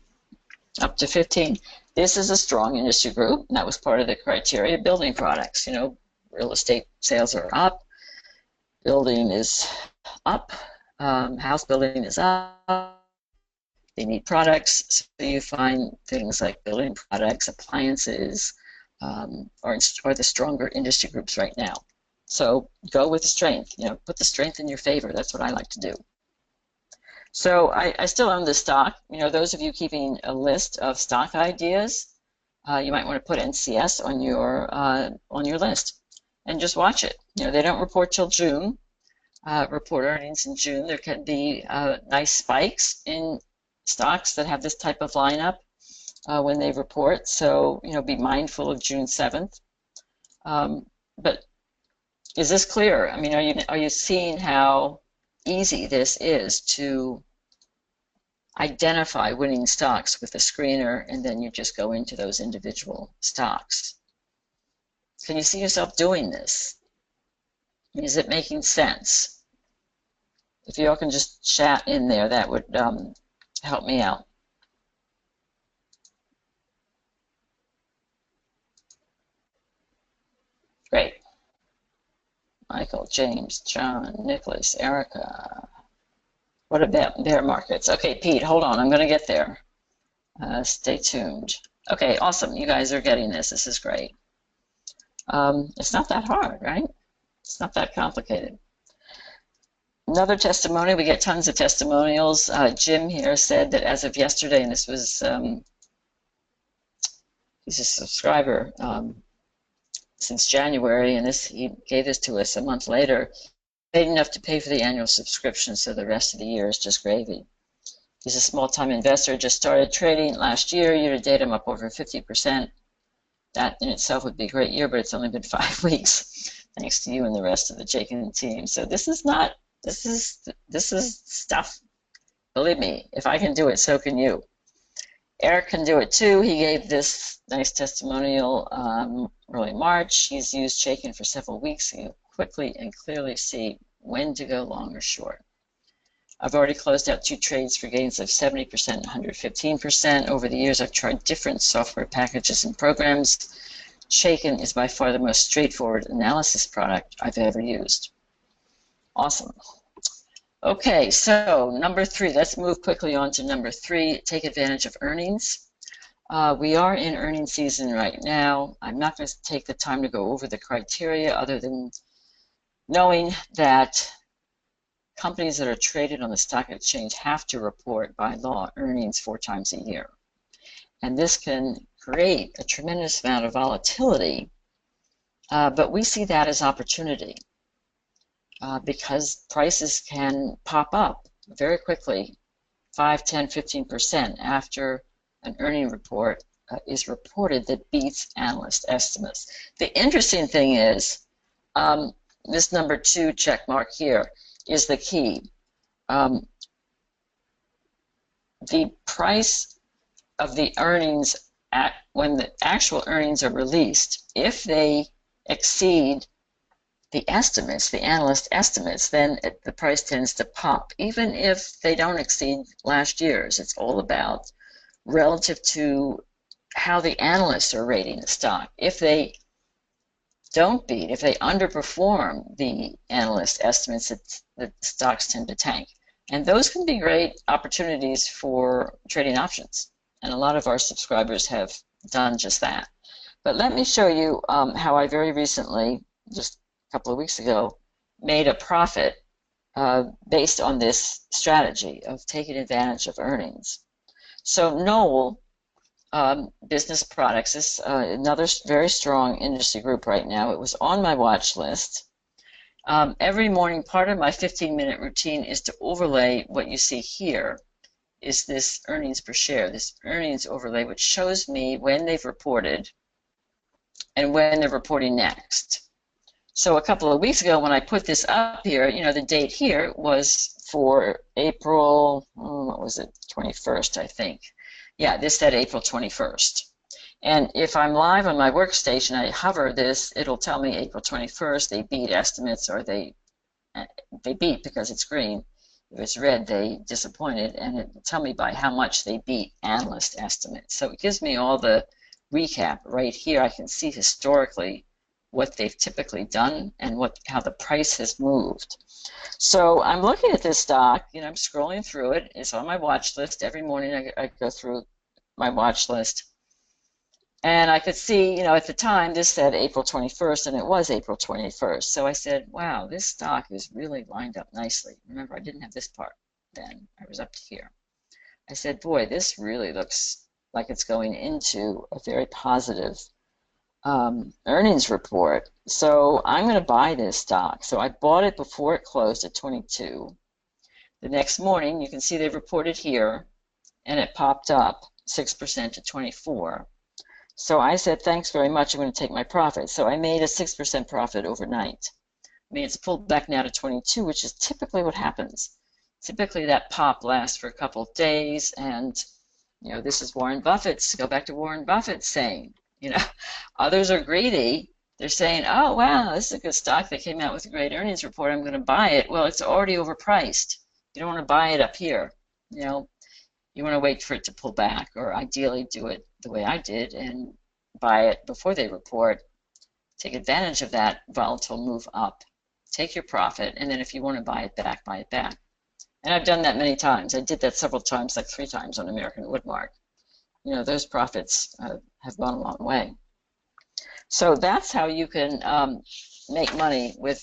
up to 15. This is a strong industry group, and that was part of the criteria. Building products, you know, real estate sales are up. Building is up, house building is up, they need products, so you find things like building products, appliances, are the stronger industry groups right now. So go with the strength, you know, put the strength in your favor. That's what I like to do. So I still own this stock. You know, those of you keeping a list of stock ideas, you might want to put NCS on your list. and just watch it. You know, they don't report till June, report earnings in June. There can be nice spikes in stocks that have this type of lineup when they report. So, you know, be mindful of June 7th. But is this clear? I mean, are you seeing how easy this is to identify winning stocks with a screener, and then you just go into those individual stocks? Can you see yourself doing this? Is it making sense? If you all can just chat in there, that would help me out. Great. Michael, James, John, Nicholas, Erica. What about bear markets? Okay, Pete, hold on. I'm going to get there. Stay tuned. Okay, awesome. You guys are getting this. This is great. It's not that hard, right? It's not that complicated. Another testimony. We get tons of testimonials. Jim here said that as of yesterday, and this was, he's a subscriber since January, and he gave this to us a month later. Paid enough to pay for the annual subscription, so the rest of the year is just gravy. He's a small-time investor, just started trading last year. Year to date, I'm up over 50%. That in itself would be a great year, but it's only been 5 weeks, thanks to you and the rest of the Chaikin team. So this is stuff. Believe me, if I can do it, so can you. Eric can do it too. He gave this nice testimonial early March. He's used Chaikin for several weeks. He'll quickly and clearly see when to go long or short. I've already closed out 2 trades for gains of 70% and 115%. Over the years, I've tried different software packages and programs. Chaikin is by far the most straightforward analysis product I've ever used. Awesome. Okay, so number 3, let's move quickly on to number 3, take advantage of earnings. We are in earnings season right now. I'm not going to take the time to go over the criteria other than knowing that companies that are traded on the stock exchange have to report by law earnings 4 times a year. And this can create a tremendous amount of volatility, but we see that as opportunity because prices can pop up very quickly, 5, 10, 15% after an earning report is reported that beats analyst estimates. The interesting thing is this number 2 check mark here is the key. The price of the earnings when the actual earnings are released, if they exceed the estimates, the analyst estimates, then the price tends to pop, even if they don't exceed last year's. It's all about relative to how the analysts are rating the stock. If they don't beat, if they underperform the analyst estimates, the stocks tend to tank. And those can be great opportunities for trading options. And a lot of our subscribers have done just that. But let me show you how I very recently, just a couple of weeks ago, made a profit based on this strategy of taking advantage of earnings. So Knoll Business Products is another very strong industry group right now. It was on my watch list. Every morning, part of my 15-minute routine is to overlay what you see here is this earnings per share, this earnings overlay, which shows me when they've reported and when they're reporting next. So a couple of weeks ago when I put this up here, you know, the date here was for April, what was it, 21st, I think. Yeah, this said April 21st. And if I'm live on my workstation, I hover this, it'll tell me April 21st, they beat estimates, or they beat because it's green. If it's red, they disappointed, and it'll tell me by how much they beat analyst estimates. So it gives me all the recap right here. I can see historically what they've typically done and how the price has moved. So I'm looking at this stock, you know, I'm scrolling through it. It's on my watch list. Every morning I go through my watch list. And I could see, you know, at the time this said April 21st, and it was April 21st. So I said, wow, this stock is really lined up nicely. Remember, I didn't have this part then. I was up to here. I said, boy, this really looks like it's going into a very positive earnings report. So I'm going to buy this stock. So I bought it before it closed at 22. The next morning, you can see they reported here, and it popped up 6% to 24. So I said, thanks very much, I'm going to take my profit. So I made a 6% profit overnight. I mean, it's pulled back now to 22, which is typically what happens. Typically that pop lasts for a couple of days, and you know, this is Warren Buffett's, go back to Warren Buffett's saying, you know, others are greedy. They're saying, oh, wow, this is a good stock. They came out with a great earnings report. I'm going to buy it. Well, it's already overpriced. You don't want to buy it up here. You know, you want to wait for it to pull back, or ideally do it the way I did and buy it before they report. Take advantage of that volatile move up. Take your profit, and then if you want to buy it back, buy it back. And I've done that many times. I did that several times, like 3 times on American Woodmark. You know, those profits have gone a long way. So that's how you can make money with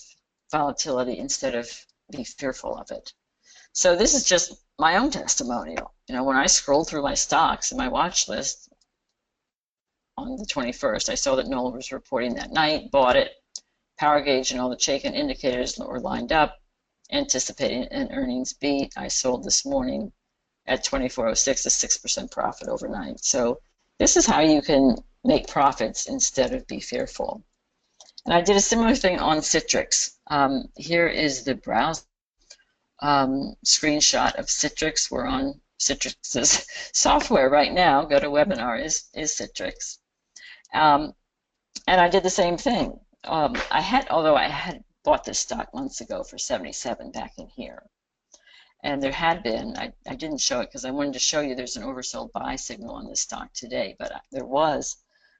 volatility instead of be fearful of it. So this is just my own testimonial. You know, when I scrolled through my stocks in my watch list on the 21st, I saw that Knoll was reporting that night, bought it. Power gauge and all the Chaikin indicators were lined up, anticipating an earnings beat. I sold this morning at 24.06, a 6% profit overnight. So this is how you can make profits instead of be fearful. And I did a similar thing on Citrix. Here is the browse screenshot of Citrix. We're on Citrix's software right now. Go to webinar is Citrix. And I did the same thing. Although I had bought this stock months ago for 77 back in here. And there had been, I didn't show it because I wanted to show you there's an oversold buy signal on this stock today, but there was,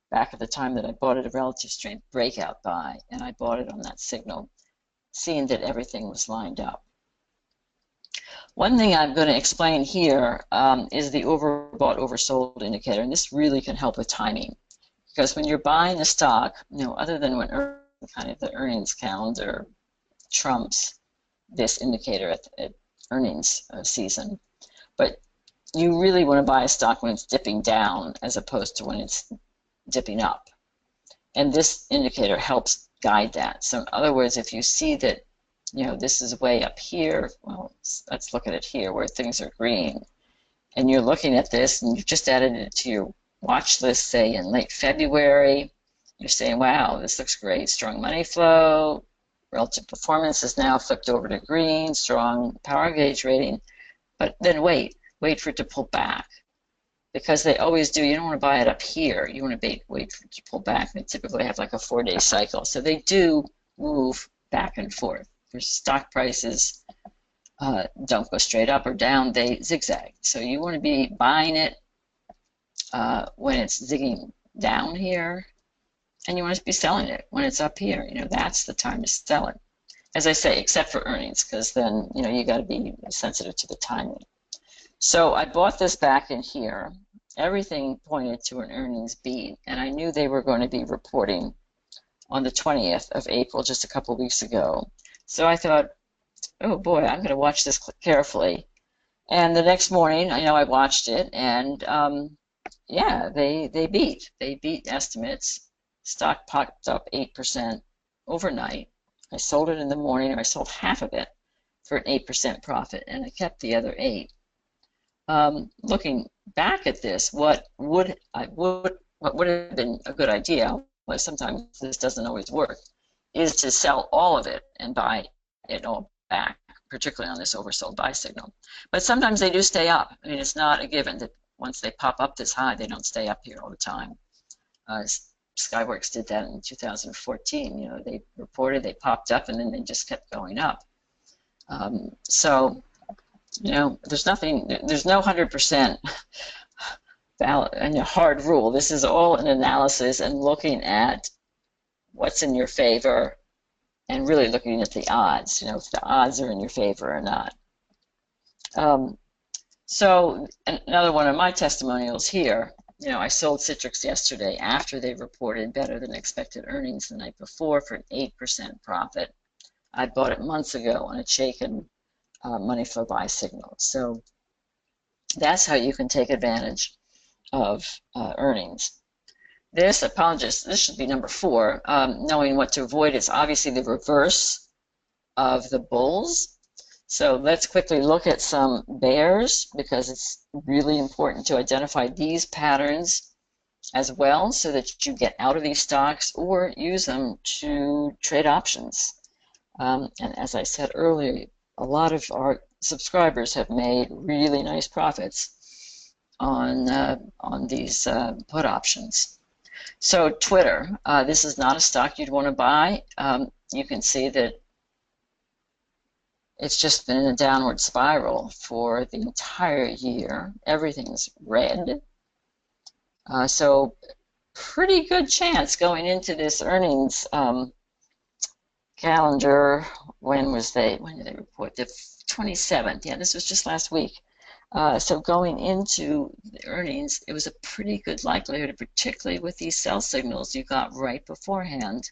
back at the time that I bought it, a relative strength breakout buy, and I bought it on that signal, seeing that everything was lined up. One thing I'm going to explain here is the overbought, oversold indicator, and this really can help with timing. Because when you're buying a stock, you know, other than when kind of the earnings calendar trumps this indicator at earnings season, but you really want to buy a stock when it's dipping down as opposed to when it's dipping up. And this indicator helps guide that. So in other words, if you see that, you know, this is way up here, well, let's look at it here where things are green, and you're looking at this and you've just added it to your watch list, say in late February, you're saying, wow, this looks great, strong money flow, relative performance is now flipped over to green, strong power gauge rating, but then wait for it to pull back, because they always do. You don't want to buy it up here, you want to wait for it to pull back. They typically have like a 4-day cycle, so they do move back and forth. Their stock prices don't go straight up or down, they zigzag. So you want to be buying it when it's zigging down here, and you want to be selling it when it's up here. You know, that's the time to sell it. As I say, except for earnings, because then, you know, you got to be sensitive to the timing. So I bought this back in here. Everything pointed to an earnings beat, and I knew they were going to be reporting on the 20th of April, just a couple weeks ago. So I thought, oh boy, I'm going to watch this carefully. And the next morning, I know I watched it, and yeah, they beat estimates. Stock popped up 8% overnight. I sold it in the morning, or I sold half of it for an 8% profit, and I kept the other 8. Looking back at this, what would have been a good idea, but sometimes this doesn't always work, is to sell all of it and buy it all back, particularly on this oversold buy signal. But sometimes they do stay up. I mean, it's not a given that once they pop up this high, they don't stay up here all the time. Skyworks did that in 2014. You know, they reported, they popped up, and then they just kept going up. So, you know, there's no 100% valid and a hard rule. This is all an analysis and looking at what's in your favor and really looking at the odds, you know, if the odds are in your favor or not. So another one of my testimonials here, you know, I sold Citrix yesterday after they reported better than expected earnings the night before for an 8% profit. I bought it months ago on a Chaikin money flow buy signal. So that's how you can take advantage of earnings. this, apologies, this should be number 4. Knowing what to avoid is obviously the reverse of the bulls. So let's quickly look at some bears, because it's really important to identify these patterns as well so that you get out of these stocks or use them to trade options. And as I said earlier, a lot of our subscribers have made really nice profits on these put options. So Twitter, this is not a stock you'd want to buy. You can see that it's just been in a downward spiral for the entire year. Everything's red. So pretty good chance going into this earnings calendar. When did they report? The 27th. Yeah, this was just last week. So going into the earnings, it was a pretty good likelihood, particularly with these sell signals you got right beforehand,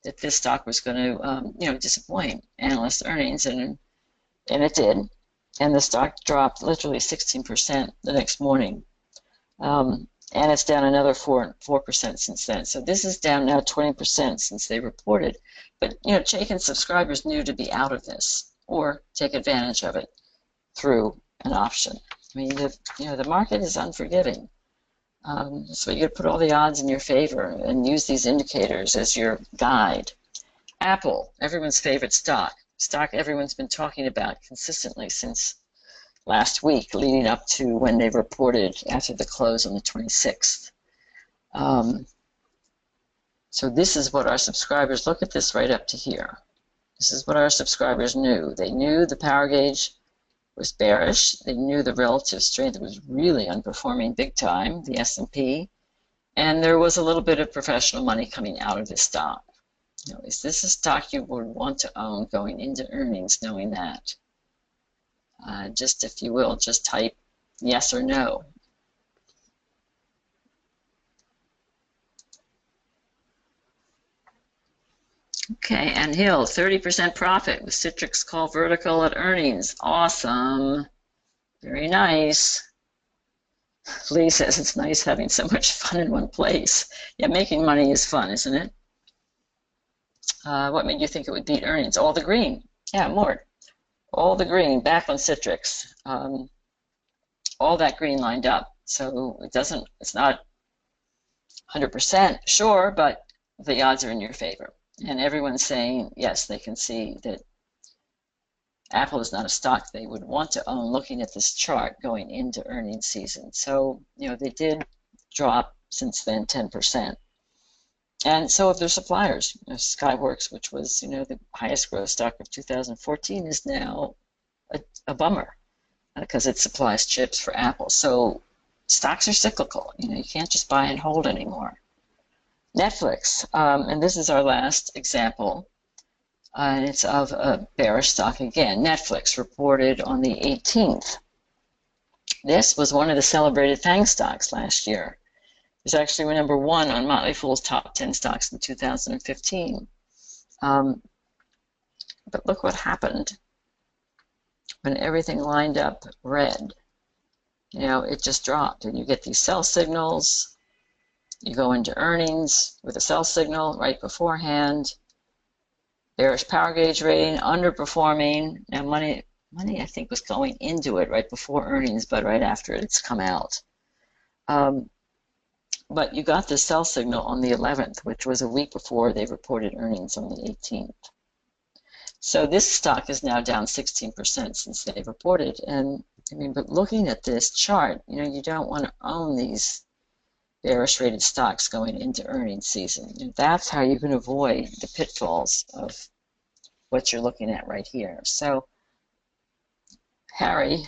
that this stock was going to, disappoint analyst earnings, and it did. And the stock dropped literally 16% the next morning. And it's down another 4% since then. So this is down now 20% since they reported. But Chaikin subscribers knew to be out of this or take advantage of it through an option. I mean, the market is unforgiving. So you got to put all the odds in your favor and use these indicators as your guide. Apple, everyone's favorite stock everyone's been talking about consistently since last week, leading up to when they reported after the close on the 26th. So this is what our subscribers, look at this right up to here. This is what our subscribers knew. They knew the power gauge was bearish. They knew the relative strength was really underperforming big time, the S&P, and there was a little bit of professional money coming out of this stock. Is this a stock you would want to own going into earnings, knowing that? Just, if you will, just type yes or no. Okay, and Hill, 30% profit with Citrix call vertical at earnings. Awesome. Very nice. Lee says it's nice having so much fun in one place. Yeah, making money is fun, isn't it? What made you think it would beat earnings? All the green. Yeah, more. All the green back on Citrix. All that green lined up. So it's not 100% sure, but the odds are in your favor. And everyone's saying, yes, they can see that Apple is not a stock they would want to own looking at this chart going into earnings season. So, they did drop since then 10%. And so have their suppliers. Skyworks, which was, the highest growth stock of 2014, is now a bummer because it supplies chips for Apple. So stocks are cyclical. You can't just buy and hold anymore. Netflix, and this is our last example, and it's of a bearish stock again. Netflix reported on the 18th. This was one of the celebrated FANG stocks last year. It was actually number 1 on Motley Fool's top 10 stocks in 2015. But look what happened when everything lined up red. It just dropped, and you get these sell signals. You go into earnings with a sell signal right beforehand. Bearish power gauge rating, underperforming. Now money I think was going into it right before earnings, but right after it's come out. But you got the sell signal on the 11th, which was a week before they reported earnings on the 18th. So this stock is now down 16% since they reported. And but looking at this chart, you don't want to own these bearish rated stocks going into earnings season. That's how you can avoid the pitfalls of what you're looking at right here. So Harry,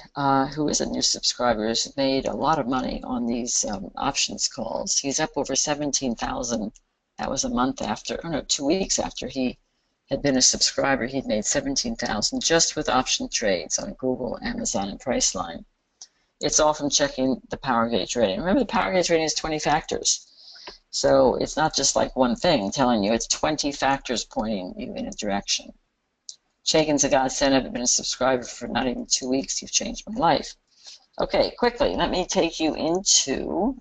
who is a new subscriber, has made a lot of money on these options calls. He's up over 17,000. That was a month after, 2 weeks after he had been a subscriber. He'd made 17,000 just with option trades on Google, Amazon, and Priceline. It's all from checking the power gauge rating. Remember, the power gauge rating is 20 factors. So it's not just like one thing telling you, it's 20 factors pointing you in a direction. Chaikin's a godsend. I've been a subscriber for not even 2 weeks. You've changed my life. Okay, quickly, let me take you into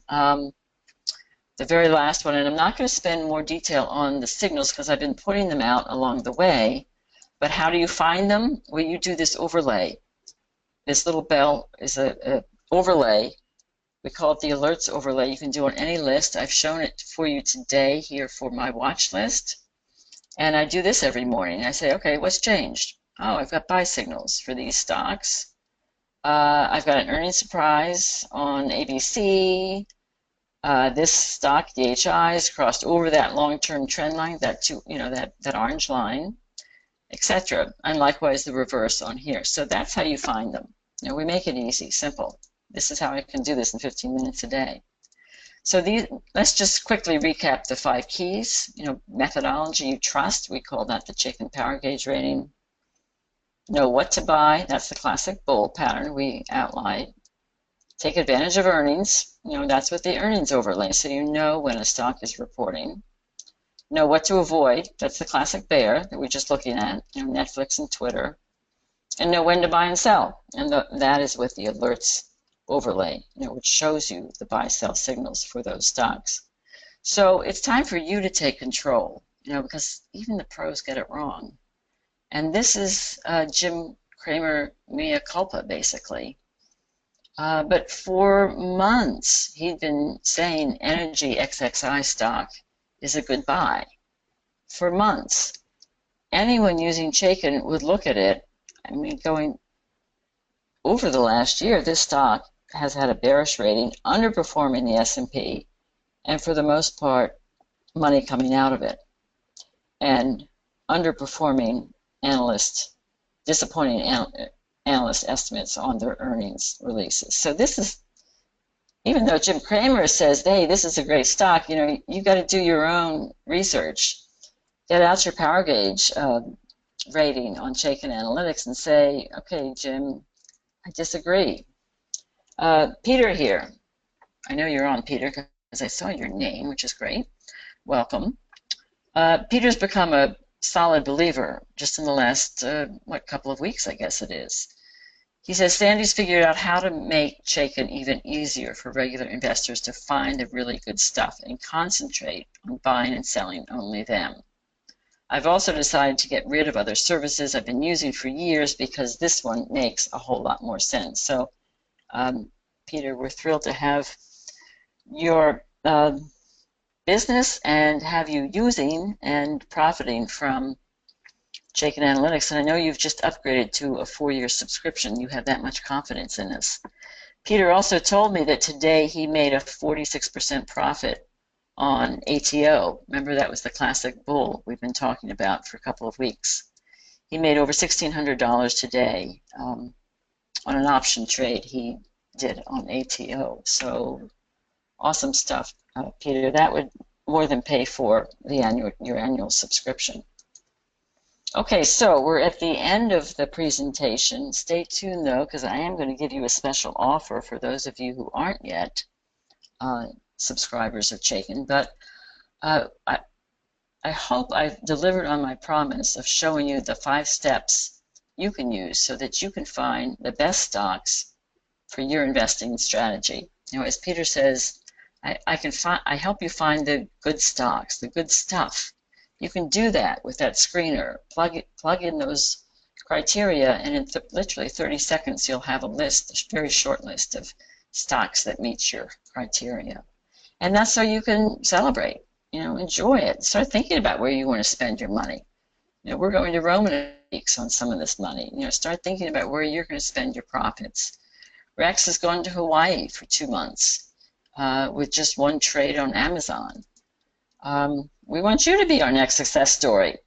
the very last one, and I'm not going to spend more detail on the signals because I've been putting them out along the way, but how do you find them? Well, you do this overlay. This little bell is a overlay. We call it the alerts overlay. You can do it on any list. I've shown it for you today here for my watch list. And I do this every morning. I say, okay, what's changed? Oh, I've got buy signals for these stocks. I've got an earnings surprise on ABC. This stock, DHI, has crossed over that long-term trend line, that orange line, etc. And likewise the reverse on here. So that's how you find them. We make it easy, simple. This is how I can do this in 15 minutes a day. So let's just quickly recap the 5 keys. Methodology you trust, we call that the Chaikin Power Gauge rating. Know what to buy, that's the classic bull pattern we outlined. Take advantage of earnings, that's what the earnings overlay, so you know when a stock is reporting. Know what to avoid, that's the classic bear that we're just looking at, Netflix and Twitter. And know when to buy and sell, and that is with the alerts overlay, which shows you the buy-sell signals for those stocks. So it's time for you to take control, because even the pros get it wrong. And this is Jim Cramer mea culpa, basically. But for months, he'd been saying Energy XXI stock is a good buy. For months. Anyone using Chaikin would look at it. Going over the last year, this stock has had a bearish rating, underperforming the S&P, and for the most part, money coming out of it, and underperforming disappointing analyst estimates on their earnings releases. So this is, even though Jim Cramer says, hey, this is a great stock, you got to do your own research. Get out your power gauge rating on Chaikin Analytics and say, okay, Jim, I disagree. Peter here. I know you're on, Peter, because I saw your name, which is great. Welcome. Peter's become a solid believer just in the last, couple of weeks, I guess it is. He says, Sandy's figured out how to make Chaikin even easier for regular investors to find the really good stuff and concentrate on buying and selling only them. I've also decided to get rid of other services I've been using for years because this one makes a whole lot more sense. So, Peter, we're thrilled to have your business and have you using and profiting from Chaikin Analytics. And I know you've just upgraded to a 4-year subscription. You have that much confidence in us. Peter also told me that today he made a 46% profit on ATO. Remember, that was the classic bull we've been talking about for a couple of weeks. He made over $1,600 today on an option trade he did on ATO. So awesome stuff, Peter. That would more than pay for your annual subscription. Okay, so we're at the end of the presentation. Stay tuned, though, because I am going to give you a special offer for those of you who aren't yet subscribers of Chaikin, but I hope I've delivered on my promise of showing you the 5 steps you can use so that you can find the best stocks for your investing strategy. As Peter says, I help you find the good stocks, the good stuff. You can do that with that screener. Plug in those criteria, and in literally 30 seconds, you'll have a list, a very short list of stocks that meet your criteria. And that's so you can celebrate, enjoy it. Start thinking about where you want to spend your money. We're going to Rome in a week on some of this money. Start thinking about where you're going to spend your profits. Rex is going to Hawaii for 2 months with just 1 trade on Amazon. We want you to be our next success story.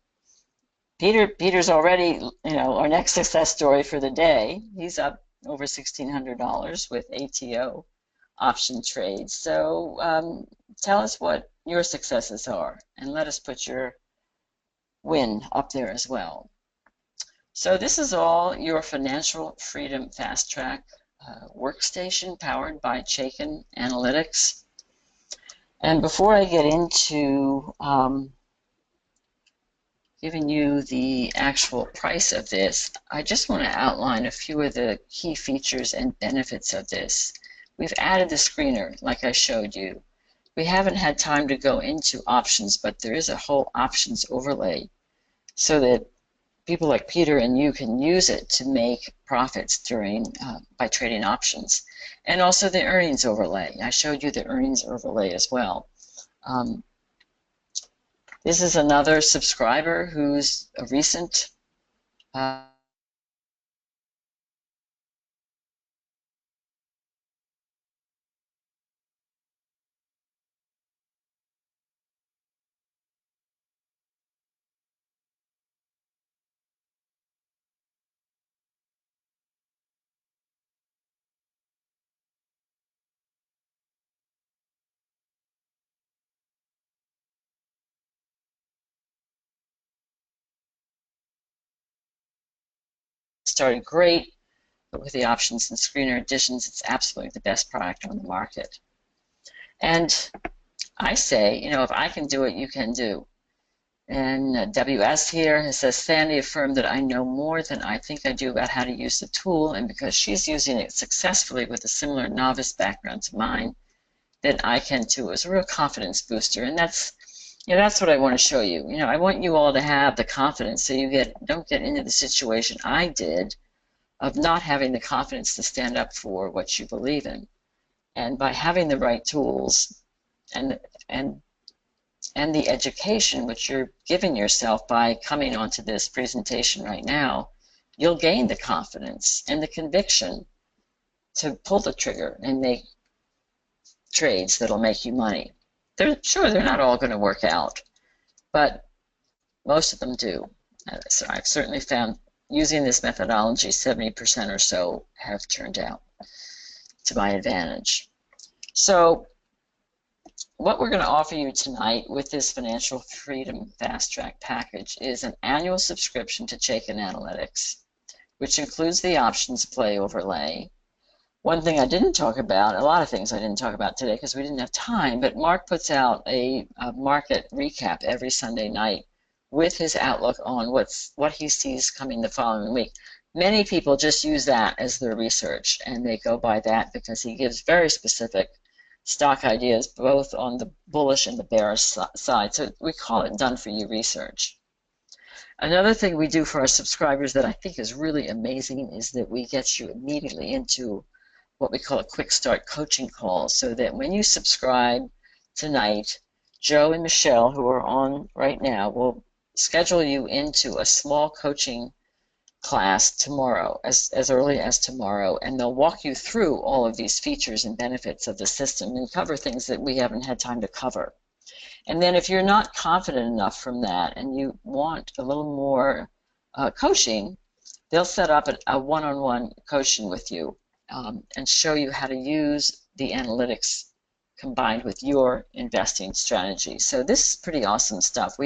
Peter's already, our next success story for the day. He's up over $1,600 with ATO option trades. So tell us what your successes are, and let us put your win up there as well. So this is all your Financial Freedom Fast Track workstation powered by Chaikin Analytics. And before I get into giving you the actual price of this, I just want to outline a few of the key features and benefits of this. We've added the screener, like I showed you. we haven't had time to go into options, but there is a whole options overlay so that people like Peter and you can use it to make profits during by trading options. And also the earnings overlay. I showed you the earnings overlay as well. This is another subscriber who's a recent started great, but with the options and screener additions, it's absolutely the best product on the market. And I say, you know, if I can do it, you can do. And WS here has says, Sandy affirmed that I know more than I think I do about how to use the tool, and because she's using it successfully with a similar novice background to mine, then I can too. It was a real confidence booster, and that's, you know, that's what I want to show you. You know, I want you all to have the confidence so you don't get into the situation I did of not having the confidence to stand up for what you believe in. And by having the right tools and the education which you're giving yourself by coming onto this presentation right now, you'll gain the confidence and the conviction to pull the trigger and make trades that'll make you money. Sure, they're not all going to work out, but most of them do. So I've certainly found using this methodology, 70% or so have turned out to my advantage. So what we're going to offer you tonight with this Financial Freedom Fast Track package is an annual subscription to Chaikin Analytics, which includes the options play overlay. One thing I didn't talk about, a lot of things I didn't talk about today because we didn't have time, but Mark puts out a market recap every Sunday night with his outlook on what he sees coming the following week. Many people just use that as their research, and they go by that because he gives very specific stock ideas both on the bullish and the bearish side. So we call it done-for-you research. Another thing we do for our subscribers that I think is really amazing is that we get you immediately into what we call a quick start coaching call, so that when you subscribe tonight, Joe and Michelle, who are on right now, will schedule you into a small coaching class tomorrow, as early as tomorrow, and they'll walk you through all of these features and benefits of the system and cover things that we haven't had time to cover. And then if you're not confident enough from that and you want a little more coaching, they'll set up a one-on-one coaching with you and show you how to use the analytics combined with your investing strategy. So this is pretty awesome stuff.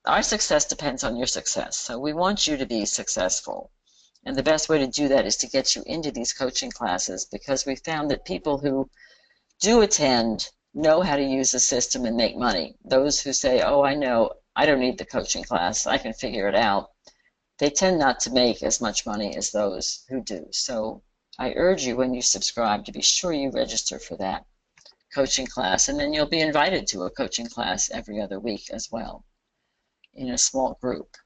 Our success depends on your success, so we want you to be successful. And the best way to do that is to get you into these coaching classes, because we found that people who do attend know how to use the system and make money. Those who say, oh, I know, I don't need the coaching class, I can figure it out, they tend not to make as much money as those who do. So I urge you, when you subscribe, to be sure you register for that coaching class, and then you'll be invited to a coaching class every other week as well, in a small group.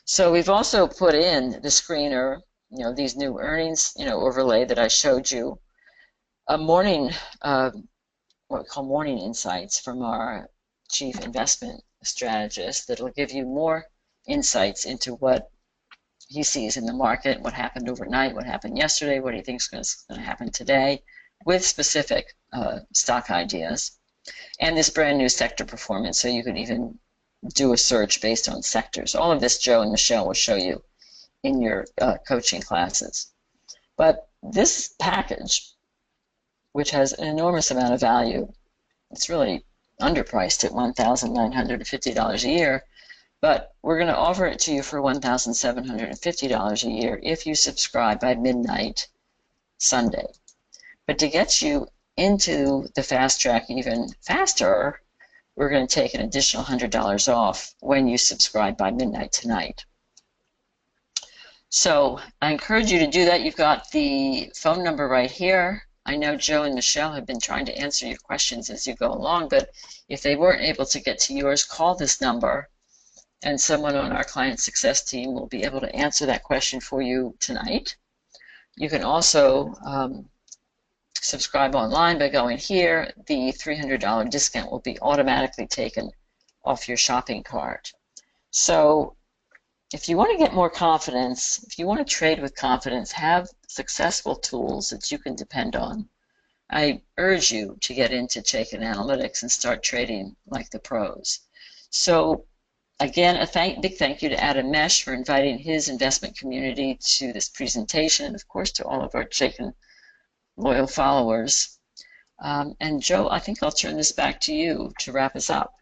So we've also put in the screener, these new earnings, overlay that I showed you, a morning, what we call morning insights from our chief investment strategist that'll give you more insights into what he sees in the market, what happened overnight, what happened yesterday, what he thinks is going to happen today, with specific stock ideas, and this brand new sector performance, so you can even do a search based on sectors. All of this Joe and Michelle will show you in your coaching classes. But this package, which has an enormous amount of value, it's really underpriced at $1,950 a year, but we're going to offer it to you for $1,750 a year if you subscribe by midnight Sunday. But to get you into the fast track even faster, we're going to take an additional $100 off when you subscribe by midnight tonight. So I encourage you to do that. You've got the phone number right here. I know Joe and Michelle have been trying to answer your questions as you go along, but if they weren't able to get to yours, call this number and someone on our client success team will be able to answer that question for you tonight. You can also subscribe online by going here. The $300 discount will be automatically taken off your shopping cart. So if you want to get more confidence, if you want to trade with confidence, have successful tools that you can depend on, I urge you to get into Chaikin Analytics and start trading like the pros. So again, big thank you to Adam Mesh for inviting his investment community to this presentation, and of course to all of our Chaikin loyal followers. And Joe, I think I'll turn this back to you to wrap us up.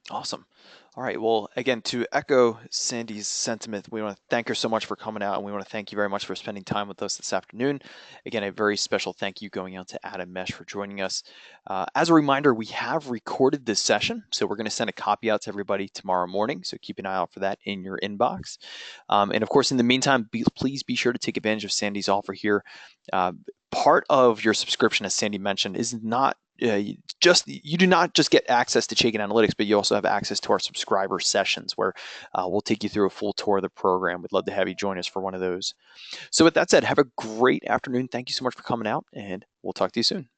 Awesome. All right. Well, again, to echo Sandy's sentiment, we want to thank her so much for coming out, and we want to thank you very much for spending time with us this afternoon. Again, a very special thank you going out to Adam Mesh for joining us. As a reminder, we have recorded this session, so we're going to send a copy out to everybody tomorrow morning, so keep an eye out for that in your inbox. And of course, in the meantime, please be sure to take advantage of Sandy's offer here. Part of your subscription, as Sandy mentioned, is not you do not just get access to Chaikin Analytics, but you also have access to our subscriber sessions where we'll take you through a full tour of the program. We'd love to have you join us for one of those. So with that said, have a great afternoon. Thank you so much for coming out, and we'll talk to you soon.